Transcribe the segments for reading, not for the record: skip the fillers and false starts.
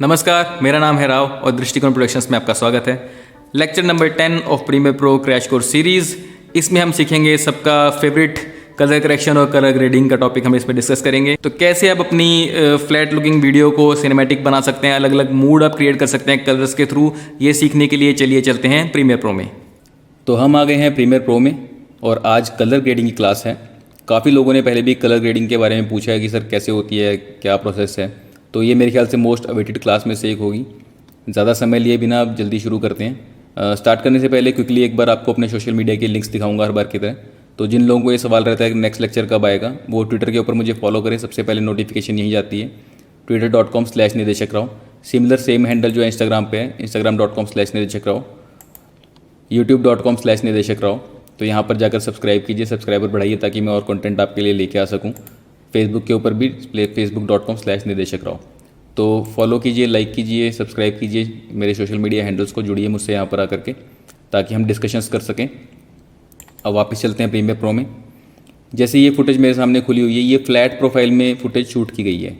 नमस्कार, मेरा नाम है राव और दृष्टिकोण प्रोडक्शंस में आपका स्वागत है। Lecture number 10 of Premiere Pro crash course series. इसमें हम सीखेंगे सबका फेवरेट कलर करेक्शन और कलर ग्रेडिंग का टॉपिक हम इसमें डिस्कस करेंगे। तो कैसे आप अपनी फ्लैट लुकिंग वीडियो को सिनेमैटिक बना सकते हैं, अलग अलग मूड आप क्रिएट कर सकते हैं कलर्स के थ्रू, ये सीखने के लिए चलिए चलते हैं प्रीमियर प्रो में। तो हम आ गए हैं प्रीमियर प्रो में और आज कलर ग्रेडिंग की क्लास है। काफ़ी लोगों ने पहले भी कलर ग्रेडिंग के बारे में पूछा है कि सर कैसे होती है, क्या प्रोसेस है। तो ये मेरे ख्याल से मोस्ट अवेटेड क्लास में से एक होगी। ज़्यादा समय लिए बिना आप जल्दी शुरू करते हैं। स्टार्ट करने से पहले क्विकली एक बार आपको अपने सोशल मीडिया के लिंक्स दिखाऊंगा हर बार की तरह। तो जिन लोगों को ये सवाल रहता है कि नेक्स्ट लेक्चर कब आएगा, वो ट्विटर के ऊपर मुझे फॉलो करें। सबसे पहले नोटिफिकेशन यही जाती है twitter.com/निदेशक राव। सिमिलर सेम हैंडल जो है इंस्टाग्राम पे है, instagram.com/निदेशक राव, youtube.com/निदेशक राव। तो यहाँ पर जाकर सब्सक्राइब कीजिए, सब्सक्राइबर बढ़ाइए ताकि मैं और कंटेंट आपके लिए लेके आ सकूँ। फेसबुक के ऊपर भी facebook.com/निदेशक राव। तो फॉलो कीजिए, लाइक कीजिए, सब्सक्राइब कीजिए मेरे सोशल मीडिया हैंडल्स को, जुड़िए मुझसे यहाँ पर आकर के ताकि हम डिस्कशंस कर सकें। अब वापस चलते हैं प्रीमियर प्रो में। जैसे ये फुटेज मेरे सामने खुली हुई है, ये फ्लैट प्रोफाइल में फुटेज शूट की गई है।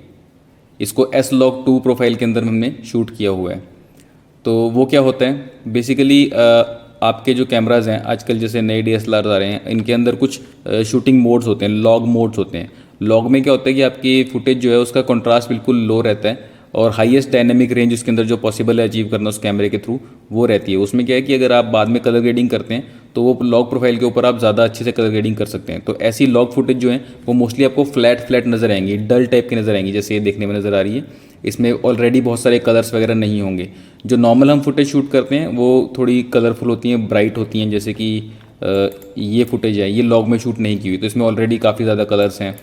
इसको S-Log2 प्रोफाइल के अंदर हमने शूट किया हुआ है। तो वो क्या होता है बेसिकली, आपके जो कैमराज हैं आजकल जैसे नए DSLR आ रहे हैं, इनके अंदर कुछ शूटिंग मोड्स होते हैं, लॉग मोड्स होते हैं। लॉग में क्या होता है कि आपकी फुटेज जो है उसका कंट्रास्ट बिल्कुल लो रहता है और हाईएस्ट डायनेमिक रेंज उसके अंदर जो पॉसिबल है अचीव करना उस कैमरे के थ्रू वो रहती है। उसमें क्या है कि अगर आप बाद में कलर ग्रेडिंग करते हैं तो वो लॉग प्रोफाइल के ऊपर आप ज़्यादा अच्छे से कलर ग्रेडिंग कर सकते हैं। तो ऐसी लॉग फुटेज जो है वो मोस्टली आपको फ्लैट नज़र आएंगी, डल टाइप की नज़र आएंगी, जैसे ये देखने में नज़र आ रही है। इसमें ऑलरेडी बहुत सारे कलर्स वगैरह नहीं होंगे। जो नॉर्मल हम फुटेज शूट करते हैं वो थोड़ी कलरफुल होती हैं, ब्राइट होती हैं। जैसे कि ये फुटेज है, ये लॉग में शूट नहीं की हुई, तो इसमें ऑलरेडी काफ़ी ज़्यादा कलर्स हैं।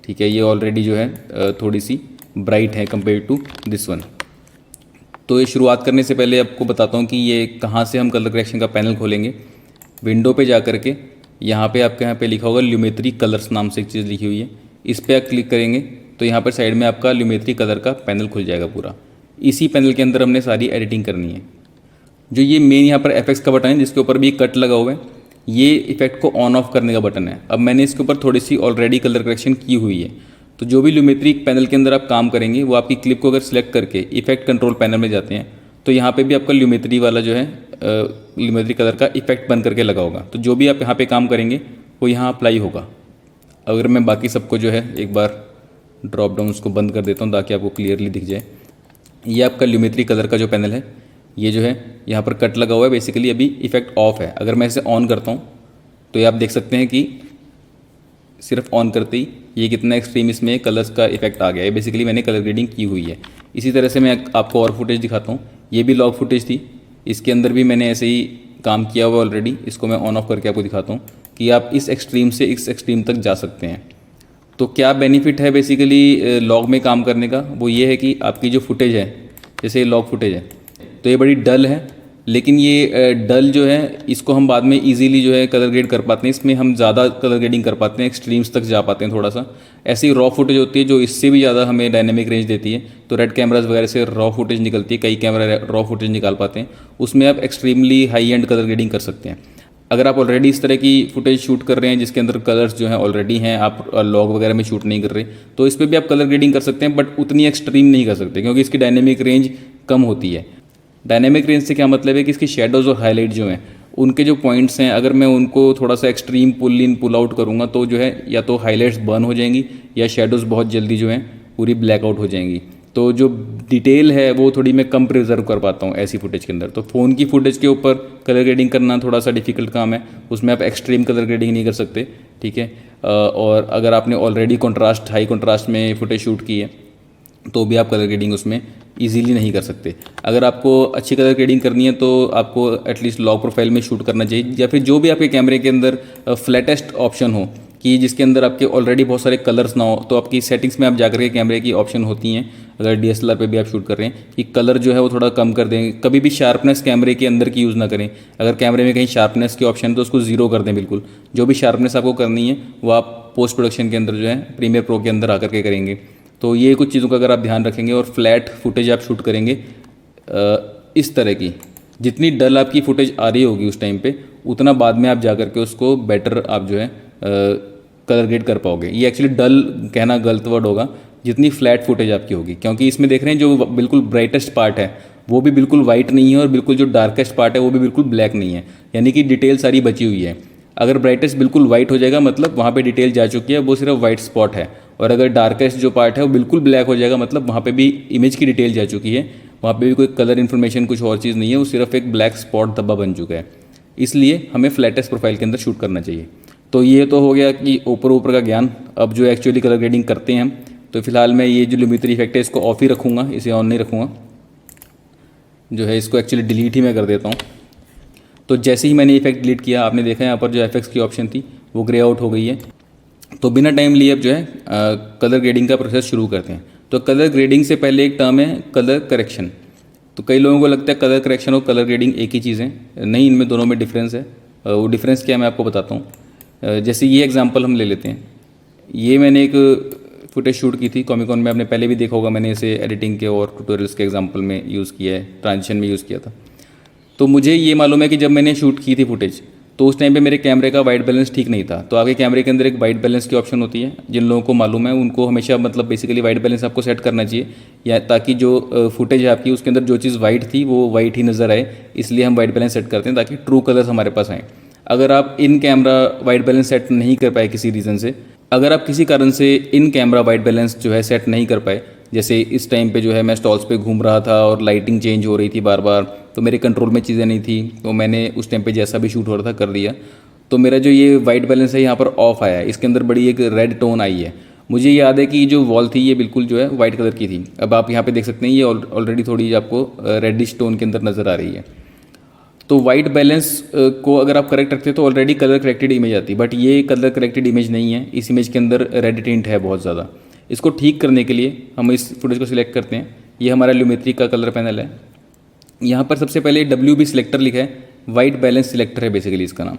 ठीक है, ये ऑलरेडी जो है थोड़ी सी ब्राइट है कंपेयर टू दिस वन। तो ये शुरुआत करने से पहले आपको बताता हूँ कि ये कहाँ से हम कलर करेक्शन का पैनल खोलेंगे। विंडो पे जा कर के यहाँ पे आपके यहाँ पे लिखा होगा ल्यूमेट्री कलर्स नाम से एक चीज़ लिखी हुई है। इस पर आप क्लिक करेंगे तो यहाँ पर साइड में आपका ल्यूमेट्री कलर का पैनल खुल जाएगा पूरा। इसी पैनल के अंदर हमने सारी एडिटिंग करनी है। जो ये मेन यहाँ पर FX का बटन है जिसके ऊपर भी कट लगा हुआ है, ये इफेक्ट को ऑन ऑफ करने का बटन है। अब मैंने इसके ऊपर थोड़ी सी ऑलरेडी कलर करेक्शन की हुई है। तो जो भी ल्यूमेट्री पैनल के अंदर आप काम करेंगे वो आपकी क्लिप को अगर सिलेक्ट करके इफेक्ट कंट्रोल पैनल में जाते हैं तो यहाँ पे भी आपका ल्यूमेट्री वाला जो है ल्यूमेट्री कलर का इफेक्ट बन करके लगा होगा। तो जो भी आप यहाँ पे काम करेंगे वो यहाँ अप्लाई होगा। अगर मैं बाकी सबको जो है एक बार ड्रॉप डाउन उसको बंद कर देता हूँ ताकि आपको क्लियरली दिख जाए। ये आपका ल्यूमेट्री कलर का जो पैनल है, ये जो है यहाँ पर कट लगा हुआ है। बेसिकली अभी इफेक्ट ऑफ है। अगर मैं इसे ऑन करता हूँ तो ये आप देख सकते हैं कि सिर्फ ऑन करते ही ये कितना एक्सट्रीम इसमें कलर्स का इफेक्ट आ गया है। बेसिकली मैंने कलर ग्रेडिंग की हुई है। इसी तरह से मैं आपको और फुटेज दिखाता हूँ। ये भी लॉग फुटेज थी, इसके अंदर भी मैंने ऐसे ही काम किया हुआ ऑलरेडी। इसको मैं ऑन ऑफ करके आपको दिखाता हूँ कि आप इस एक्सट्रीम से इस एक्सट्रीम तक जा सकते हैं। तो क्या बेनिफिट है बेसिकली लॉग में काम करने का, वो ये है कि आपकी जो फुटेज है, जैसे ये लॉग फुटेज है तो ये बड़ी डल है, लेकिन ये डल जो है इसको हम बाद में इजीली जो है कलर ग्रेड कर पाते हैं। इसमें हम ज़्यादा कलर ग्रेडिंग कर पाते हैं, एक्सट्रीम्स तक जा पाते हैं थोड़ा सा। ऐसी रॉ फुटेज होती है जो इससे भी ज़्यादा हमें डायनेमिक रेंज देती है। तो रेड कैमराज वगैरह से रॉ फुटेज निकलती है, कई कैमरा रॉ फुटेज निकाल पाते हैं। उसमें आप extremely high and colour grading कर सकते हैं। अगर आप ऑलरेडी इस तरह की फुटेज शूट कर रहे हैं जिसके अंदर कलर्स जो हैं ऑलरेडी हैं, आप लॉग वगैरह में शूट नहीं कर रहे, तो इस पर भी आप कलर ग्रेडिंग कर सकते हैं, बट उतनी एक्सट्रीम नहीं कर सकते क्योंकि इसकी डायनेमिक रेंज कम होती है। डायनेमिक रेंज से क्या मतलब है कि इसकी शेडोज़ और हाईलाइट जो हैं उनके जो पॉइंट्स हैं, अगर मैं उनको थोड़ा सा एक्सट्रीम पुल इन पुल आउट करूँगा तो जो है या तो हाईलाइट्स बर्न हो जाएंगी या शेडोज़ बहुत जल्दी जो हैं पूरी ब्लैकआउट हो जाएंगी। तो जो डिटेल है वो थोड़ी मैं कम प्रिजर्व कर पाता हूँ ऐसी फुटेज के अंदर। तो फ़ोन की फुटेज के ऊपर कलर ग्रेडिंग करना थोड़ा सा डिफिकल्ट काम है, उसमें आप एक्सट्रीम कलर ग्रेडिंग नहीं कर सकते। ठीक है, और अगर आपने ऑलरेडी कॉन्ट्रास्ट हाई कॉन्ट्रास्ट में फुटेज शूट की है तो भी आप कलर ग्रेडिंग उसमें इजीली नहीं कर सकते। अगर आपको अच्छी कलर ग्रेडिंग करनी है तो आपको एटलीस्ट लॉग प्रोफाइल में शूट करना चाहिए, या फिर जो भी आपके कैमरे के अंदर फ्लैटेस्ट ऑप्शन हो कि जिसके अंदर आपके ऑलरेडी बहुत सारे कलर्स ना हो। तो आपकी सेटिंग्स में आप जाकर के कैमरे की ऑप्शन होती हैं, अगर DSLR पे भी आप शूट कर रहे हैं, कि कलर जो है वो थोड़ा कम कर दें। कभी भी शार्पनेस कैमरे के अंदर की यूज़ ना करें। अगर कैमरे में कहीं शार्पनेस की ऑप्शन है तो उसको 0 कर दें बिल्कुल। जो भी शार्पनेस आपको करनी है वो आप पोस्ट प्रोडक्शन के अंदर जो है प्रीमियर प्रो के अंदर आकर के करेंगे। तो ये कुछ चीज़ों का अगर आप ध्यान रखेंगे और फ्लैट फुटेज आप शूट करेंगे इस तरह की, जितनी डल आपकी फुटेज आ रही होगी उस टाइम पे, उतना बाद में आप जा करके उसको बेटर आप जो है कलर ग्रेड कर पाओगे। ये एक्चुअली डल कहना गलत वर्ड होगा, जितनी फ्लैट फुटेज आपकी होगी, क्योंकि इसमें देख रहे हैं जो बिल्कुल ब्राइटेस्ट पार्ट है वो भी बिल्कुल वाइट नहीं है और बिल्कुल जो डार्केस्ट पार्ट है वो भी बिल्कुल ब्लैक नहीं है, यानी कि डिटेल सारी बची हुई है। अगर ब्राइटेस्ट बिल्कुल वाइट हो जाएगा मतलब वहाँ पे डिटेल जा चुकी है, वो सिर्फ वाइट स्पॉट है। और अगर डार्केस्ट जो पार्ट है वो बिल्कुल ब्लैक हो जाएगा मतलब वहाँ पे भी इमेज की डिटेल जा चुकी है, वहाँ पे भी कोई कलर इन्फॉर्मेशन कुछ और चीज़ नहीं है, वो सिर्फ एक ब्लैक स्पॉट धब्बा बन चुका है। इसलिए हमें फ्लैटेस्ट प्रोफाइल के अंदर शूट करना चाहिए। तो ये तो हो गया कि ऊपर ऊपर का ज्ञान। अब जो एक्चुअली कलर ग्रेडिंग करते हैं हम, तो फिलहाल मैं ये जो ल्यूमिनरी इफेक्ट है इसको ऑफ ही रखूँगा, इसे ऑन नहीं रखूँगा। जो है इसको एक्चुअली डिलीट ही मैं कर देता हूँ। तो जैसे ही मैंने इफेक्ट डिलीट किया, आपने देखा यहाँ पर जो एफएक्स की ऑप्शन थी वो ग्रे आउट हो गई है। तो बिना टाइम लिए अब जो है कलर ग्रेडिंग का प्रोसेस शुरू करते हैं। तो कलर ग्रेडिंग से पहले एक टर्म है कलर करेक्शन। तो कई लोगों को लगता है कलर करेक्शन और कलर ग्रेडिंग एक ही चीज़ है, नहीं, इनमें दोनों में डिफरेंस है। वो डिफरेंस क्या है मैं आपको बताता हूँ। जैसे ये एग्जांपल हम ले लेते हैं, ये मैंने एक फुटेज शूट की थी कॉमिकॉन में, आपने पहले भी देखा होगा, मैंने इसे एडिटिंग के और ट्यूटोरियल्स के एग्जांपल में यूज़ किया है, ट्रांजिशन में यूज़ किया था। तो मुझे ये मालूम है कि जब मैंने शूट की थी फुटेज तो उस टाइम पे मेरे कैमरे का वाइट बैलेंस ठीक नहीं था। तो आपके कैमरे के अंदर एक वाइट बैलेंस की ऑप्शन होती है, जिन लोगों को मालूम है उनको हमेशा मतलब बेसिकली वाइट बैलेंस आपको सेट करना चाहिए, या ताकि जो फुटेज है आपकी उसके अंदर जो चीज़ वाइट थी वो वाइट ही नज़र आए, इसलिए हम वाइट बैलेंस सेट करते हैं ताकि ट्रू कलर्स हमारे पास आएँ। अगर आप in camera white balance set नहीं कर पाए किसी रीज़न से, अगर आप किसी कारण से इन कैमरा वाइट बैलेंस जो है सेट नहीं कर पाए, जैसे इस टाइम पे जो है मैं स्टॉल्स पे घूम रहा था और लाइटिंग चेंज हो रही थी बार बार, तो मेरे कंट्रोल में चीज़ें नहीं थी, तो मैंने उस टाइम पे जैसा भी शूट हो रहा था कर दिया, तो मेरा जो ये वाइट बैलेंस है यहाँ पर ऑफ आया है, इसके अंदर बड़ी एक रेड टोन आई है। मुझे याद है कि जो वॉल थी ये बिल्कुल जो है वाइट कलर की थी। अब आप यहाँ पे देख सकते हैं ये ऑलरेडी थोड़ी आपको रेडिश टोन के अंदर नज़र आ रही है। तो वाइट बैलेंस को अगर आप करेक्ट रखते हैं तो ऑलरेडी कलर करेक्टेड इमेज आती है, बट ये कलर करेक्टेड इमेज नहीं है, इस इमेज के अंदर रेड टिंट है बहुत ज़्यादा। इसको ठीक करने के लिए हम इस फुटेज को सिलेक्ट करते हैं। ये हमारा ल्यूमेट्री का कलर पैनल है। यहाँ पर सबसे पहले WB सिलेक्टर लिखा है, वाइट बैलेंस सिलेक्टर है बेसिकली इसका नाम।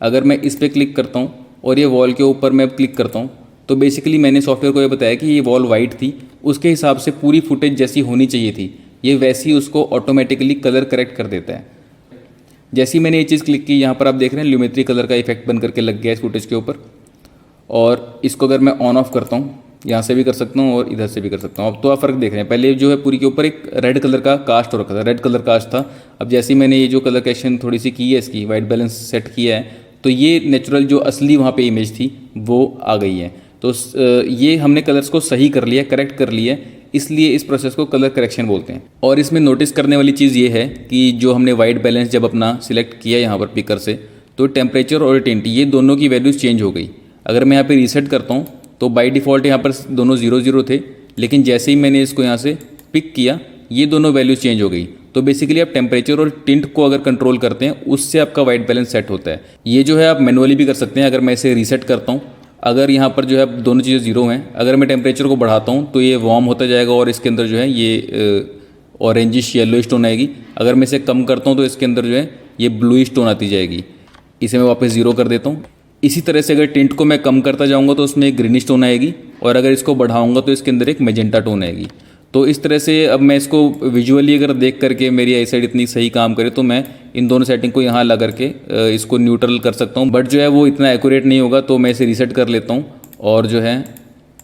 अगर मैं इस पर क्लिक करता हूँ और ये वॉल के ऊपर मैं क्लिक करता हूँ, तो बेसिकली मैंने सॉफ्टवेयर को ये बताया कि ये वॉल वाइट थी, उसके हिसाब से पूरी फुटेज जैसी होनी चाहिए थी ये वैसी उसको ऑटोमेटिकली कलर करेक्ट कर देता है। जैसे ही मैंने ये चीज़ क्लिक की, यहाँ पर आप देख रहे हैं ल्यूमेट्री कलर का इफेक्ट बन करके लग गया इस फुटेज के ऊपर। और इसको अगर मैं ऑन ऑफ करता हूँ, यहाँ से भी कर सकता हूँ और इधर से भी कर सकता हूँ। अब तो आप फ़र्क देख रहे हैं, पहले जो है पूरी के ऊपर एक रेड कलर का कास्ट हो रखा था, रेड कलर कास्ट था। अब जैसे ही मैंने ये जो कलर करेक्शन थोड़ी सी की है, इसकी वाइट बैलेंस सेट किया है, तो ये नेचुरल जो असली वहाँ पे इमेज थी वो आ गई है। तो ये हमने कलर्स को सही कर लिया, करेक्ट कर लिया, इसलिए इस प्रोसेस को कलर करेक्शन बोलते हैं। और इसमें नोटिस करने वाली चीज़ ये है कि जो हमने वाइट बैलेंस जब अपना सिलेक्ट किया यहाँ पर पिकर से, तो टेम्परेचर और टिंट ये दोनों की वैल्यूज़ चेंज हो गई। अगर मैं यहाँ पे रीसेट करता हूँ तो बाय डिफ़ॉल्ट यहाँ पर दोनों 0 थे, लेकिन जैसे ही मैंने इसको यहाँ से पिक किया ये दोनों वैल्यूज़ चेंज हो गई। तो बेसिकली आप टेम्परेचर और टिंट को अगर कंट्रोल करते हैं उससे आपका वाइट बैलेंस सेट होता है। ये जो है आप मैनुअली भी कर सकते हैं। अगर मैं इसे रीसेट करता हूँ, अगर यहाँ पर जो है दोनों चीज़ें 0 हैं, अगर मैं टेम्परेचर को बढ़ाता हूँ तो ये वार्म होता जाएगा और इसके अंदर जो है ये ऑरेंजिश येलोइश टोन आएगी। अगर मैं इसे कम करता हूँ तो इसके अंदर जो है ये ब्लूइश टोन आती जाएगी। इसे मैं वापस 0 कर देता हूँ। इसी तरह से अगर टिंट को मैं कम करता जाऊँगा तो उसमें एक ग्रीनिश टोन आएगी, और अगर इसको बढ़ाऊँगा तो इसके अंदर एक मेजेंटा टोन आएगी। तो इस तरह से अब मैं इसको विजुअली अगर देख करके मेरी आई साइड इतनी सही काम करे तो मैं इन दोनों सेटिंग को यहाँ ला करके इसको न्यूट्रल कर सकता हूँ, बट जो है वो इतना एक्यूरेट नहीं होगा। तो मैं इसे रीसेट कर लेता हूँ और जो है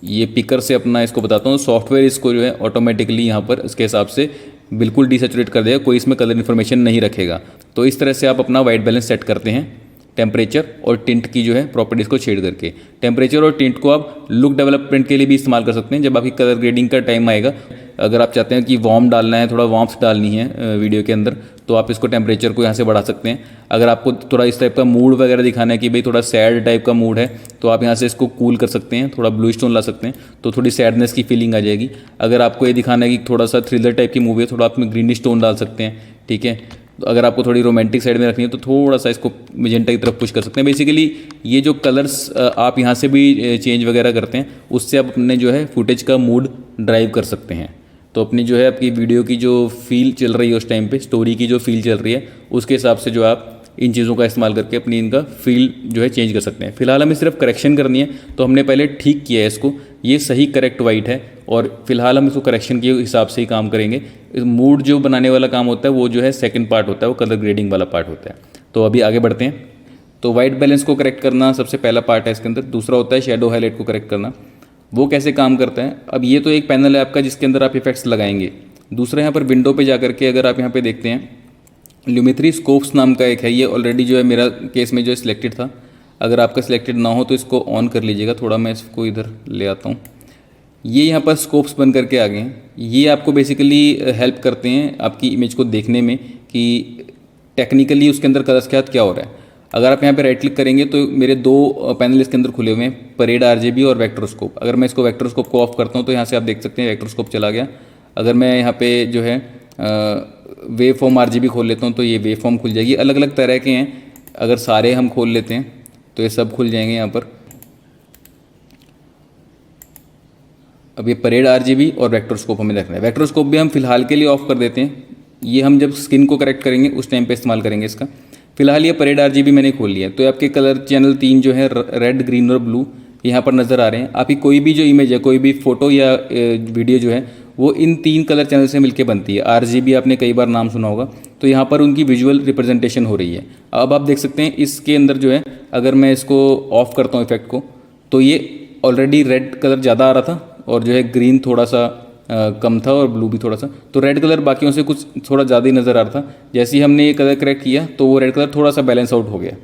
ये पिकर से अपना इसको बताता हूँ, सॉफ्टवेयर इसको जो है ऑटोमेटिकली यहाँ पर इसके हिसाब से बिल्कुल डिसैचुरेट कर देगा, कोई इसमें कलर इन्फॉर्मेशन नहीं रखेगा। तो इस तरह से आप अपना वाइट बैलेंस सेट करते हैं टेम्परेचर और टिंट की जो है प्रॉपर्टीज़ को शेड करके। टेम्परेचर और टिंट को आप लुक डेवलपमेंट के लिए भी इस्तेमाल कर सकते हैं। जब आपकी कलर ग्रेडिंग का टाइम आएगा, अगर आप चाहते हैं कि वार्म डालना है, थोड़ा वार्म्थ डालनी है वीडियो के अंदर, तो आप इसको टेम्परेचर को यहाँ से बढ़ा सकते हैं। अगर आपको थोड़ा इस टाइप का मूड वगैरह दिखाना है कि भाई थोड़ा सैड टाइप का मूड है, तो आप यहाँ से इसको कूल कर सकते हैं, थोड़ा ब्लूइश टोन ला सकते हैं, तो थोड़ी सैडनेस की फीलिंग आ जाएगी। अगर आपको ये दिखाना है कि थोड़ा सा थ्रिलर टाइप की मूवी है, थोड़ा आप ग्रीनिश टोन डाल सकते हैं, ठीक है। तो अगर आपको थोड़ी रोमांटिक साइड में रखनी है तो थोड़ा सा इसको मेजेंटा की तरफ पुश कर सकते हैं। बेसिकली ये जो कलर्स आप यहाँ से भी चेंज वगैरह करते हैं, उससे आप अपने जो है फुटेज का मूड ड्राइव कर सकते हैं। तो अपनी जो है आपकी वीडियो की जो फील चल रही है उस टाइम पे, स्टोरी की जो फील चल रही है, उसके हिसाब से जो आप इन चीज़ों का इस्तेमाल करके अपनी इनका फील जो है चेंज कर सकते हैं। फिलहाल हमें सिर्फ करेक्शन करनी है, तो हमने पहले ठीक किया है इसको, ये सही करेक्ट वाइट है, और फिलहाल हम इसको करेक्शन के हिसाब से ही काम करेंगे। मूड जो बनाने वाला काम होता है वो जो है सेकंड पार्ट होता है, वो कलर ग्रेडिंग वाला पार्ट होता है। तो अभी आगे बढ़ते हैं। तो वाइट बैलेंस को करेक्ट करना सबसे पहला पार्ट है इसके अंदर। दूसरा होता है शेडो हाईलाइट को करेक्ट करना। वो कैसे काम करता है, अब ये तो एक पैनल है आपका जिसके अंदर आप इफेक्ट्स लगाएंगे। दूसरा यहाँ पर विंडो पे जा करके अगर आप यहाँ पे देखते हैं, ल्यूमेथ्री स्कोप्स नाम का एक है, ये ऑलरेडी जो है मेरा केस में जो सिलेक्टेड था। अगर आपका सिलेक्टेड ना हो तो इसको ऑन कर लीजिएगा। थोड़ा मैं इसको इधर ले आता हूँ। ये यहाँ पर स्कोप्स बन करके आ गए हैं। ये आपको बेसिकली हेल्प करते हैं आपकी इमेज को देखने में कि टेक्निकली उसके अंदर क्या हो रहा है। अगर आप यहाँ पे राइट क्लिक करेंगे तो मेरे दो पैनल इसके अंदर खुले हुए हैं, परेड आरजीबी और वेक्टरोस्कोप। अगर मैं इसको वेक्टरोस्कोप को ऑफ करता हूँ तो यहाँ से आप देख सकते हैं वेक्टरोस्कोप चला गया। अगर मैं यहाँ पे जो है वेव फॉर्म आरजीबी खोल लेता हूँ तो ये वेव फॉर्म खुल जाएगी। अलग अलग तरह के हैं, अगर सारे हम खोल लेते हैं तो ये सब खुल जाएंगे यहाँ पर। अब ये परेड आरजीबी और वेक्टरोस्कोप हमें रखना है। वेक्टरोस्कोप भी हम फिलहाल के लिए ऑफ कर देते हैं, ये हम जब स्किन को करेक्ट करेंगे उस टाइम पे इस्तेमाल करेंगे इसका। फिलहाल ये परेड आरजीबी मैंने खोल लिया। तो आपके कलर चैनल 3 जो है रेड, ग्रीन और ब्लू यहाँ पर नज़र आ रहे हैं। आपकी कोई भी जो इमेज है, कोई भी फोटो या वीडियो जो है वो इन 3 कलर चैनल से मिलकर बनती है। आरजीबी आपने कई बार नाम सुना होगा, तो यहाँ पर उनकी विजुअल रिप्रेजेंटेशन हो रही है। अब आप देख सकते हैं इसके अंदर जो है, अगर मैं इसको ऑफ करता हूँ इफेक्ट को, तो ये ऑलरेडी रेड कलर ज़्यादा आ रहा था और जो है ग्रीन थोड़ा सा कम था और ब्लू भी थोड़ा सा, तो रेड कलर बाकियों से कुछ थोड़ा ज़्यादा ही नज़र आ रहा था। जैसे ही हमने ये कलर करेक्ट किया तो वो रेड कलर थोड़ा सा बैलेंस आउट हो गया।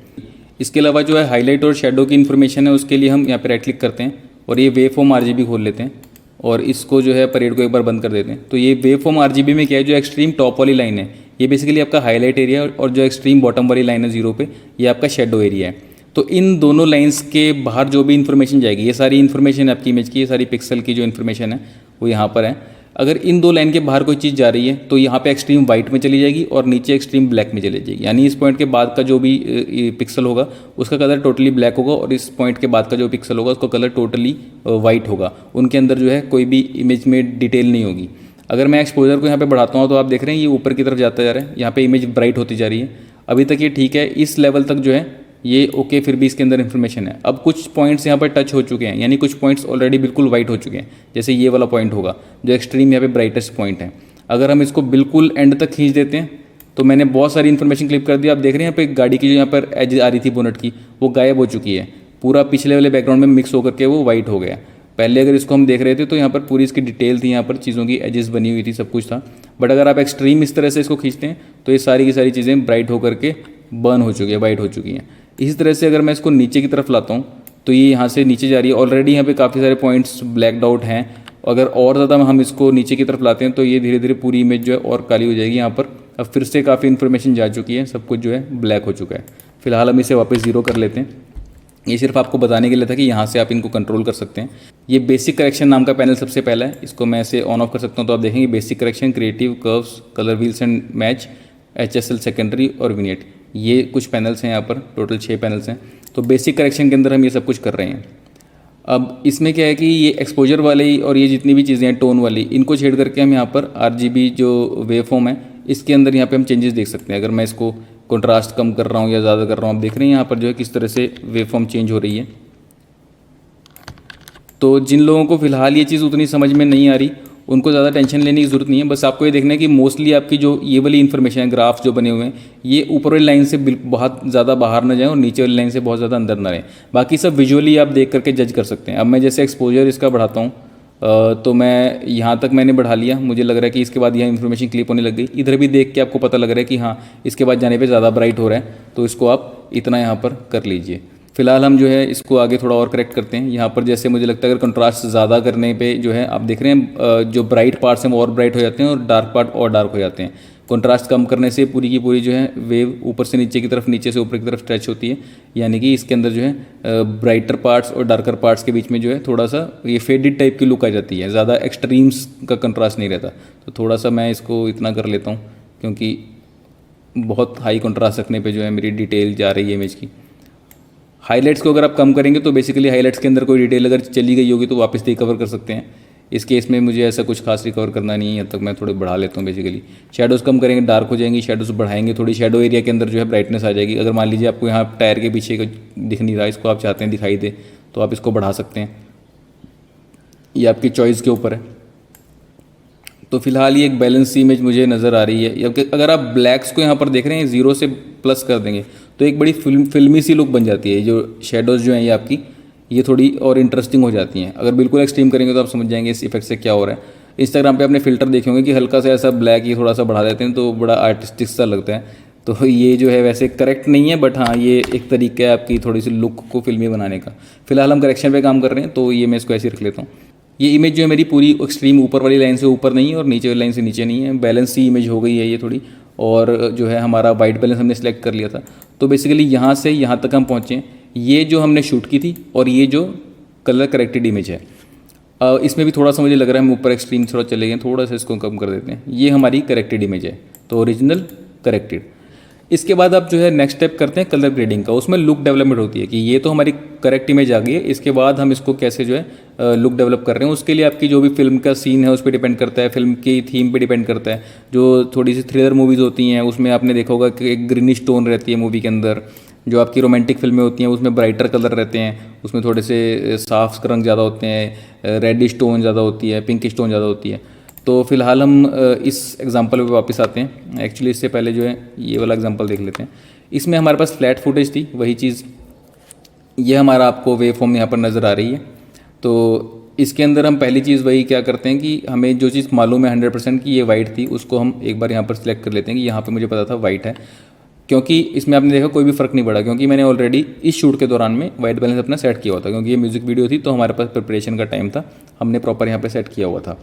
इसके अलावा जो है हाईलाइट और शेडो की इन्फॉर्मेशन है, उसके लिए हम यहाँ पे राइट क्लिक करते हैं और ये वेव फॉर्म आरजीबी खोल लेते हैं और इसको जो है परेड को एक बार बंद कर देते हैं। तो ये वेव फॉर्म आरजीबी में क्या है, जो एक्सट्रीम टॉप वाली लाइन है ये बेसिकली आपका हाईलाइट एरिया है और जो एक्सट्रीम बॉटम वाली लाइन है 0 पे, ये आपका शेडो एरिया है। तो इन दोनों लाइंस के बाहर जो भी इन्फॉर्मेशन जाएगी, ये सारी इन्फॉर्मेशन आपकी इमेज की, ये सारी पिक्सल की जो इन्फॉर्मेशन है वो यहाँ पर है। अगर इन दो लाइन के बाहर कोई चीज़ जा रही है तो यहाँ पे एक्सट्रीम वाइट में चली जाएगी और नीचे एक्सट्रीम ब्लैक में चली जाएगी। यानी इस पॉइंट के बाद का जो भी पिक्सल होगा उसका कलर टोटली ब्लैक होगा और इस पॉइंट के बाद का जो पिक्सल होगा उसका कलर टोटली वाइट होगा। उनके अंदर जो है कोई भी इमेज में डिटेल नहीं होगी। अगर मैं एक्सपोजर को यहाँ पे बढ़ाता हूँ तो आप देख रहे हैं ये ऊपर की तरफ जाता जा रहा है, यहाँ पे इमेज ब्राइट होती जा रही है। अभी तक ये ठीक है, इस लेवल तक जो है ये ओके, फिर भी इसके अंदर इन्फॉर्मेशन है। अब कुछ पॉइंट्स यहाँ पर टच हो चुके हैं, यानी कुछ पॉइंट्स ऑलरेडी बिल्कुल वाइट हो चुके हैं। जैसे ये वाला पॉइंट होगा जो एक्सट्रीम यहाँ पे ब्राइटेस्ट पॉइंट है। अगर हम इसको बिल्कुल एंड तक खींच देते हैं तो मैंने बहुत सारी इन्फॉर्मेशन क्लिप कर दी। आप देख रहे हैं यहाँ पे गाड़ी की जो यहाँ पर एज आ रही थी बोनट की, वो गायब हो चुकी है। पूरा पिछले वाले बैकग्राउंड में मिक्स होकर के वो वाइट हो गया। पहले अगर इसको हम देख रहे थे तो यहाँ पर पूरी इसकी डिटेल थी, यहाँ पर चीज़ों की एजेस बनी हुई थी, सब कुछ था। बट अगर आप एक्सट्रीम इस तरह से इसको खींचते हैं तो ये सारी की सारी चीज़ें ब्राइट होकर के बर्न हो चुकी है, वाइट हो चुकी हैं। इसी तरह से अगर मैं इसको नीचे की तरफ लाता हूँ तो ये यहाँ से नीचे जा रही है। ऑलरेडी यहाँ पे काफ़ी सारे पॉइंट्स ब्लैक आउट हैं। अगर और ज़्यादा हम इसको नीचे की तरफ लाते हैं तो ये धीरे धीरे पूरी इमेज जो है और काली हो जाएगी। यहाँ पर अब फिर से काफ़ी इन्फॉर्मेशन जा चुकी है, सब कुछ जो है ब्लैक हो चुका है। फिलहाल हम इसे वापस 0 कर लेते हैं। ये सिर्फ आपको बताने के लिए था कि यहाँ से आप इनको कंट्रोल कर सकते हैं। ये बेसिक करेक्शन नाम का पैनल सबसे पहला है, इसको मैं ऐसे ऑन ऑफ कर सकता हूँ। तो आप देखेंगे basic correction, creative, curves, colour wheels and match, HSL secondary और विनेट, ये कुछ पैनल्स हैं। यहाँ पर टोटल 6 पैनल्स हैं। तो बेसिक करेक्शन के अंदर हम ये सब कुछ कर रहे हैं। अब इसमें क्या है कि ये एक्सपोजर वाले और ये जितनी भी चीज़ें हैं टोन वाली, इनको छेड़ करके हम यहाँ पर RGB जो वेव फॉर्म है इसके अंदर यहाँ पे हम चेंजेस देख सकते हैं। अगर मैं इसको कंट्रास्ट कम कर रहा हूँ या ज़्यादा कर रहा हूँ, आप देख रहे हैं यहाँ पर जो है किस तरह से वेव फॉर्म चेंज हो रही है। तो जिन लोगों को फ़िलहाल ये चीज़ उतनी समझ में नहीं आ रही उनको ज़्यादा टेंशन लेने की ज़रूरत नहीं है। बस आपको ये देखना है कि मोस्टली आपकी जो ये वाली इन्फॉर्मेशन है, ग्राफ जो बने हुए हैं, ये ऊपर वाली लाइन से बहुत ज़्यादा बाहर ना जाए और नीचे वाली लाइन से बहुत ज़्यादा अंदर ना रहें। बाकी सब विजुअली आप देख करके जज कर सकते हैं। अब मैं जैसे एक्सपोजर इसका बढ़ाता हूँ तो मैं यहाँ तक मैंने बढ़ा लिया, मुझे लग रहा है कि इसके बाद यहाँ इन्फॉर्मेशन क्लिप होने लग गई। इधर भी देख के आपको पता लग रहा है कि हाँ इसके बाद जाने पे ज़्यादा ब्राइट हो रहा है, तो इसको आप इतना यहाँ पर कर लीजिए। फिलहाल हम जो है इसको आगे थोड़ा और करेक्ट करते हैं। यहाँ पर जैसे मुझे लगता है अगर कंट्रास्ट ज़्यादा करने पे जो है आप देख रहे हैं जो ब्राइट पार्ट्स हैं वो और ब्राइट हो जाते हैं और डार्क पार्ट और डार्क हो जाते हैं। कंट्रास्ट कम करने से पूरी की पूरी जो है वेव ऊपर से नीचे की तरफ, नीचे से ऊपर की तरफ स्ट्रेच होती है। यानी कि इसके अंदर जो है ब्राइटर पार्ट्स और डार्कर पार्ट्स के बीच में जो है थोड़ा सा ये फेडेड टाइप की लुक आ जाती है, ज़्यादा एक्सट्रीम्स का कंट्रास्ट नहीं रहता। तो थोड़ा सा मैं इसको इतना कर लेता हूँ क्योंकि बहुत हाई कंट्रास्ट रखने पे जो है मेरी डिटेल जा रही है इमेज की। हाईलाइट्स को अगर आप कम करेंगे तो बेसिकली हाईलाइट्स के अंदर कोई डिटेल अगर चली गई होगी तो वापस रिकवर कर सकते हैं। इस केस में मुझे ऐसा कुछ खास रिकवर करना नहीं है, तब मैं थोड़े बढ़ा लेता हूँ। बेसिकली शेडोज़ कम करेंगे डार्क हो जाएंगी, शेडोज़ बढ़ाएंगे थोड़ी शेडो एरिया के अंदर जो है ब्राइटनेस आ जाएगी। अगर मान लीजिए आपको यहाँ टायर के पीछे का दिख नहीं रहा, इसको आप चाहते हैं दिखाई दे, तो आप इसको बढ़ा सकते हैं, ये आपकी चॉइस के ऊपर है। तो फिलहाल ये एक बैलेंस सी इमेज मुझे नज़र आ रही है। अगर आप ब्लैक्स को यहाँ पर देख रहे हैं 0 से प्लस कर देंगे तो एक बड़ी फिल्मी सी लुक बन जाती है। जो शेडोज़ जो हैं ये आपकी ये थोड़ी और इंटरेस्टिंग हो जाती हैं। अगर बिल्कुल एक्सट्रीम करेंगे तो आप समझ जाएंगे इस इफेक्ट से क्या हो रहा है। इंस्टाग्राम पे अपने फ़िल्टर देखे होंगे कि हल्का सा ऐसा ब्लैक ये थोड़ा सा बढ़ा देते हैं तो बड़ा आर्टिस्टिक सा लगता है। तो ये जो है वैसे करेक्ट नहीं है, बट हाँ ये एक तरीका है आपकी थोड़ी सी लुक को फिल्मी बनाने का। फिलहाल हम करेक्शन पे काम कर रहे हैं, तो ये मैं इसको ऐसे रख लेता हूँ। ये इमेज जो है मेरी पूरी एक्सट्रीम ऊपर वाली लाइन से ऊपर नहीं है और नीचे वाली लाइन से नीचे नहीं है, बैलेंस सी इमेज हो गई है ये थोड़ी। और जो है हमारा वाइट बैलेंस हमने सेलेक्ट कर लिया था। तो बेसिकली यहाँ से यहाँ तक हम पहुँचे हैं। ये जो हमने शूट की थी और ये जो कलर करेक्टेड इमेज है, इसमें भी थोड़ा सा मुझे लग रहा है हम ऊपर एक्सट्रीम थोड़ा चले गए, थोड़ा सा इसको कम कर देते हैं। ये हमारी करेक्टेड इमेज है, तो ओरिजिनल करेक्टेड। इसके बाद आप जो है नेक्स्ट स्टेप करते हैं कलर ग्रेडिंग का। उसमें लुक डेवलपमेंट होती है कि ये तो हमारी करेक्ट इमेज आ गई है, इसके बाद हम इसको कैसे जो है लुक डेवलप कर रहे हैं। उसके लिए आपकी जो भी फिल्म का सीन है उस पर डिपेंड करता है, फिल्म की थीम पे डिपेंड करता है। जो थोड़ी सी थ्रिलर मूवीज़ होती हैं उसमें आपने देखा होगा कि एक ग्रीनिश टोन रहती है मूवी के अंदर। जो आपकी रोमांटिक फिल्में होती हैं उसमें ब्राइटर कलर रहते हैं, उसमें थोड़े से साफ रंग ज़्यादा होते हैं, रेडिश टोन ज़्यादा होती है, पिंकिश टोन ज़्यादा होती है। तो फिलहाल हम इस एग्जांपल पे वापस आते हैं। एक्चुअली इससे पहले जो है ये वाला एग्जांपल देख लेते हैं। इसमें हमारे पास फ्लैट फुटेज थी, वही चीज़ ये हमारा आपको वेव फॉर्म यहाँ पर नज़र आ रही है। तो इसके अंदर हम पहली चीज़ वही क्या करते हैं कि हमें जो चीज़ मालूम है 100% की ये वाइट थी, उसको हम एक बार यहाँ पर सिलेक्ट कर लेते हैं कि यहाँ पे मुझे पता था वाइट है। क्योंकि इसमें आपने देखा कोई भी फ़र्क नहीं पड़ा, क्योंकि मैंने ऑलरेडी इस शूट के दौरान में वाइट बैलेंस अपना सेट किया हुआ था। क्योंकि ये म्यूज़िक वीडियो थी तो हमारे पास प्रिपरेशन का टाइम था, हमने प्रॉपर यहाँ पे सेट किया हुआ था।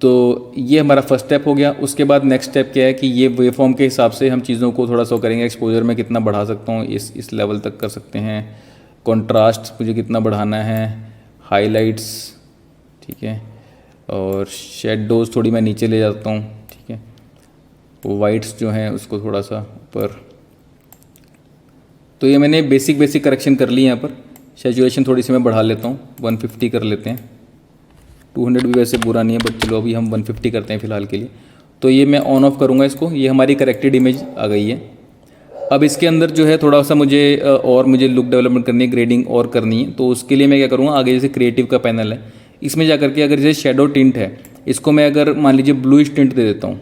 तो ये हमारा फर्स्ट स्टेप हो गया। उसके बाद नेक्स्ट स्टेप क्या है कि ये वेव फॉर्म के हिसाब से हम चीज़ों को थोड़ा सा करेंगे। एक्सपोजर में कितना बढ़ा सकता हूँ, इस लेवल तक कर सकते हैं। कॉन्ट्रास्ट मुझे कितना बढ़ाना है, हाइलाइट्स, ठीक है, और शेडोज़ थोड़ी मैं नीचे ले जाता हूँ, ठीक है, वाइट्स जो हैं उसको थोड़ा सा ऊपर। तो ये मैंने बेसिक करेक्शन कर ली यहाँ पर। सैचुरेशन थोड़ी सी मैं बढ़ा लेता हूँ, 150 कर लेते हैं। 200 भी वैसे बुरा नहीं है, बट चलो अभी हम 150 करते हैं फ़िलहाल के लिए। तो ये मैं ऑन ऑफ करूँगा इसको। ये हमारी करेक्टेड इमेज आ गई है। अब इसके अंदर जो है थोड़ा सा मुझे लुक डेवलपमेंट करनी है, ग्रेडिंग और करनी है। तो उसके लिए मैं क्या करूँगा, आगे जैसे क्रिएटिव का पैनल है, इसमें जा करके अगर जैसे शेडो टिंट है, इसको मैं अगर मान लीजिए ब्लूइश टिंट दे देता हूँ,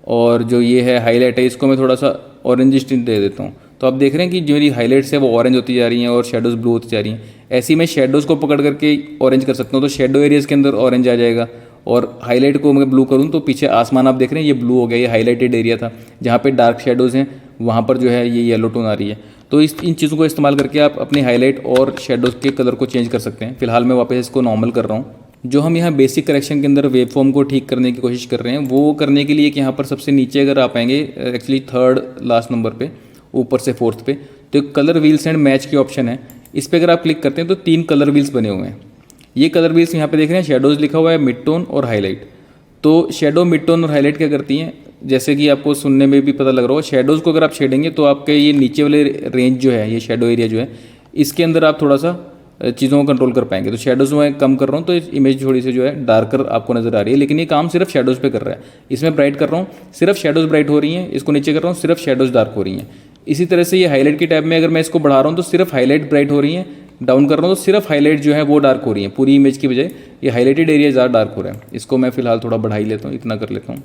और जो ये है हाईलाइट है इसको मैं थोड़ा सा ऑरेंज टिंट दे देता हूँ। तो आप देख रहे हैं कि जो मेरी हाईलाइट्स है वो ऑरेंज होती जा रही हैं और शेडोज़ ब्लू होती जा रही हैं। ऐसे ही मैं शेडोज़ को पकड़ करके ऑरेंज कर सकता हूँ, तो शेडो एरियाज़ के अंदर ऑरेंज आ जाएगा। और हाईलाइट को मैं ब्लू करूँ तो पीछे आसमान आप देख रहे हैं ये ब्लू हो गया, ये हाईलाइटेड एरिया था। जहाँ पे डार्क शेडोज़ हैं वहाँ पर जो है ये येलो टोन आ रही है। तो इन चीज़ों को इस्तेमाल करके आप अपनी हाईलाइट और शेडोज़ के कलर को चेंज कर सकते हैं। फिलहाल मैं वापस इसको नॉर्मल कर रहा हूँ। जो हम यहाँ बेसिक करेक्शन के अंदर वेव फॉर्म को ठीक करने की कोशिश कर रहे हैं, वो करने के लिए कि यहाँ पर सबसे नीचे अगर आप आएंगे, एक्चुअली थर्ड लास्ट नंबर पे, ऊपर से फोर्थ पे, तो एक कलर व्हील्स एंड मैच की ऑप्शन है। इस पर अगर आप क्लिक करते हैं तो 3 कलर व्हील्स बने हुए हैं। ये कलर व्हील्स यहाँ पे देख रहे हैं, शेडोज़ लिखा हुआ है, मिड टोन और हाईलाइट। तो शेडो, मिड टोन और हाईलाइट क्या करती हैं, जैसे कि आपको सुनने में भी पता लग रहा हो, शेडोज़ को अगर आप शेडेंगे तो आपके ये नीचे वाले रेंज जो है, ये शेडो एरिया जो है, इसके अंदर आप थोड़ा सा चीज़ों को कंट्रोल कर पाएंगे। तो शेडोज़ मैं कम कर रहा हूँ तो इमेज थोड़ी सी जो है डार्कर आपको नज़र आ रही है, लेकिन ये काम सिर्फ शेडोज़ पे कर रहा है। इसमें ब्राइट कर रहा हूँ, सिर्फ शेडोज़ ब्राइट हो रही हैं। इसको नीचे कर रहा हूँ, सिर्फ शेडोज़ डार्क हो रही हैं। इसी तरह से ये हाईलाइट के टैब में अगर मैं इसको बढ़ा रहा हूँ तो सिर्फ हाईलाइट ब्राइट हो रही हैं, डाउन कर रहा हूँ तो सिर्फ हाईलाइट जो है वो डार्क हो रही है। पूरी इमेज की बजाय ये हाईलाइटेड एरिया ज़्यादा डार्क हो रहा है। इसको मैं फिलहाल थोड़ा बढ़ा ही लेता हूँ, इतना कर लेता हूँ।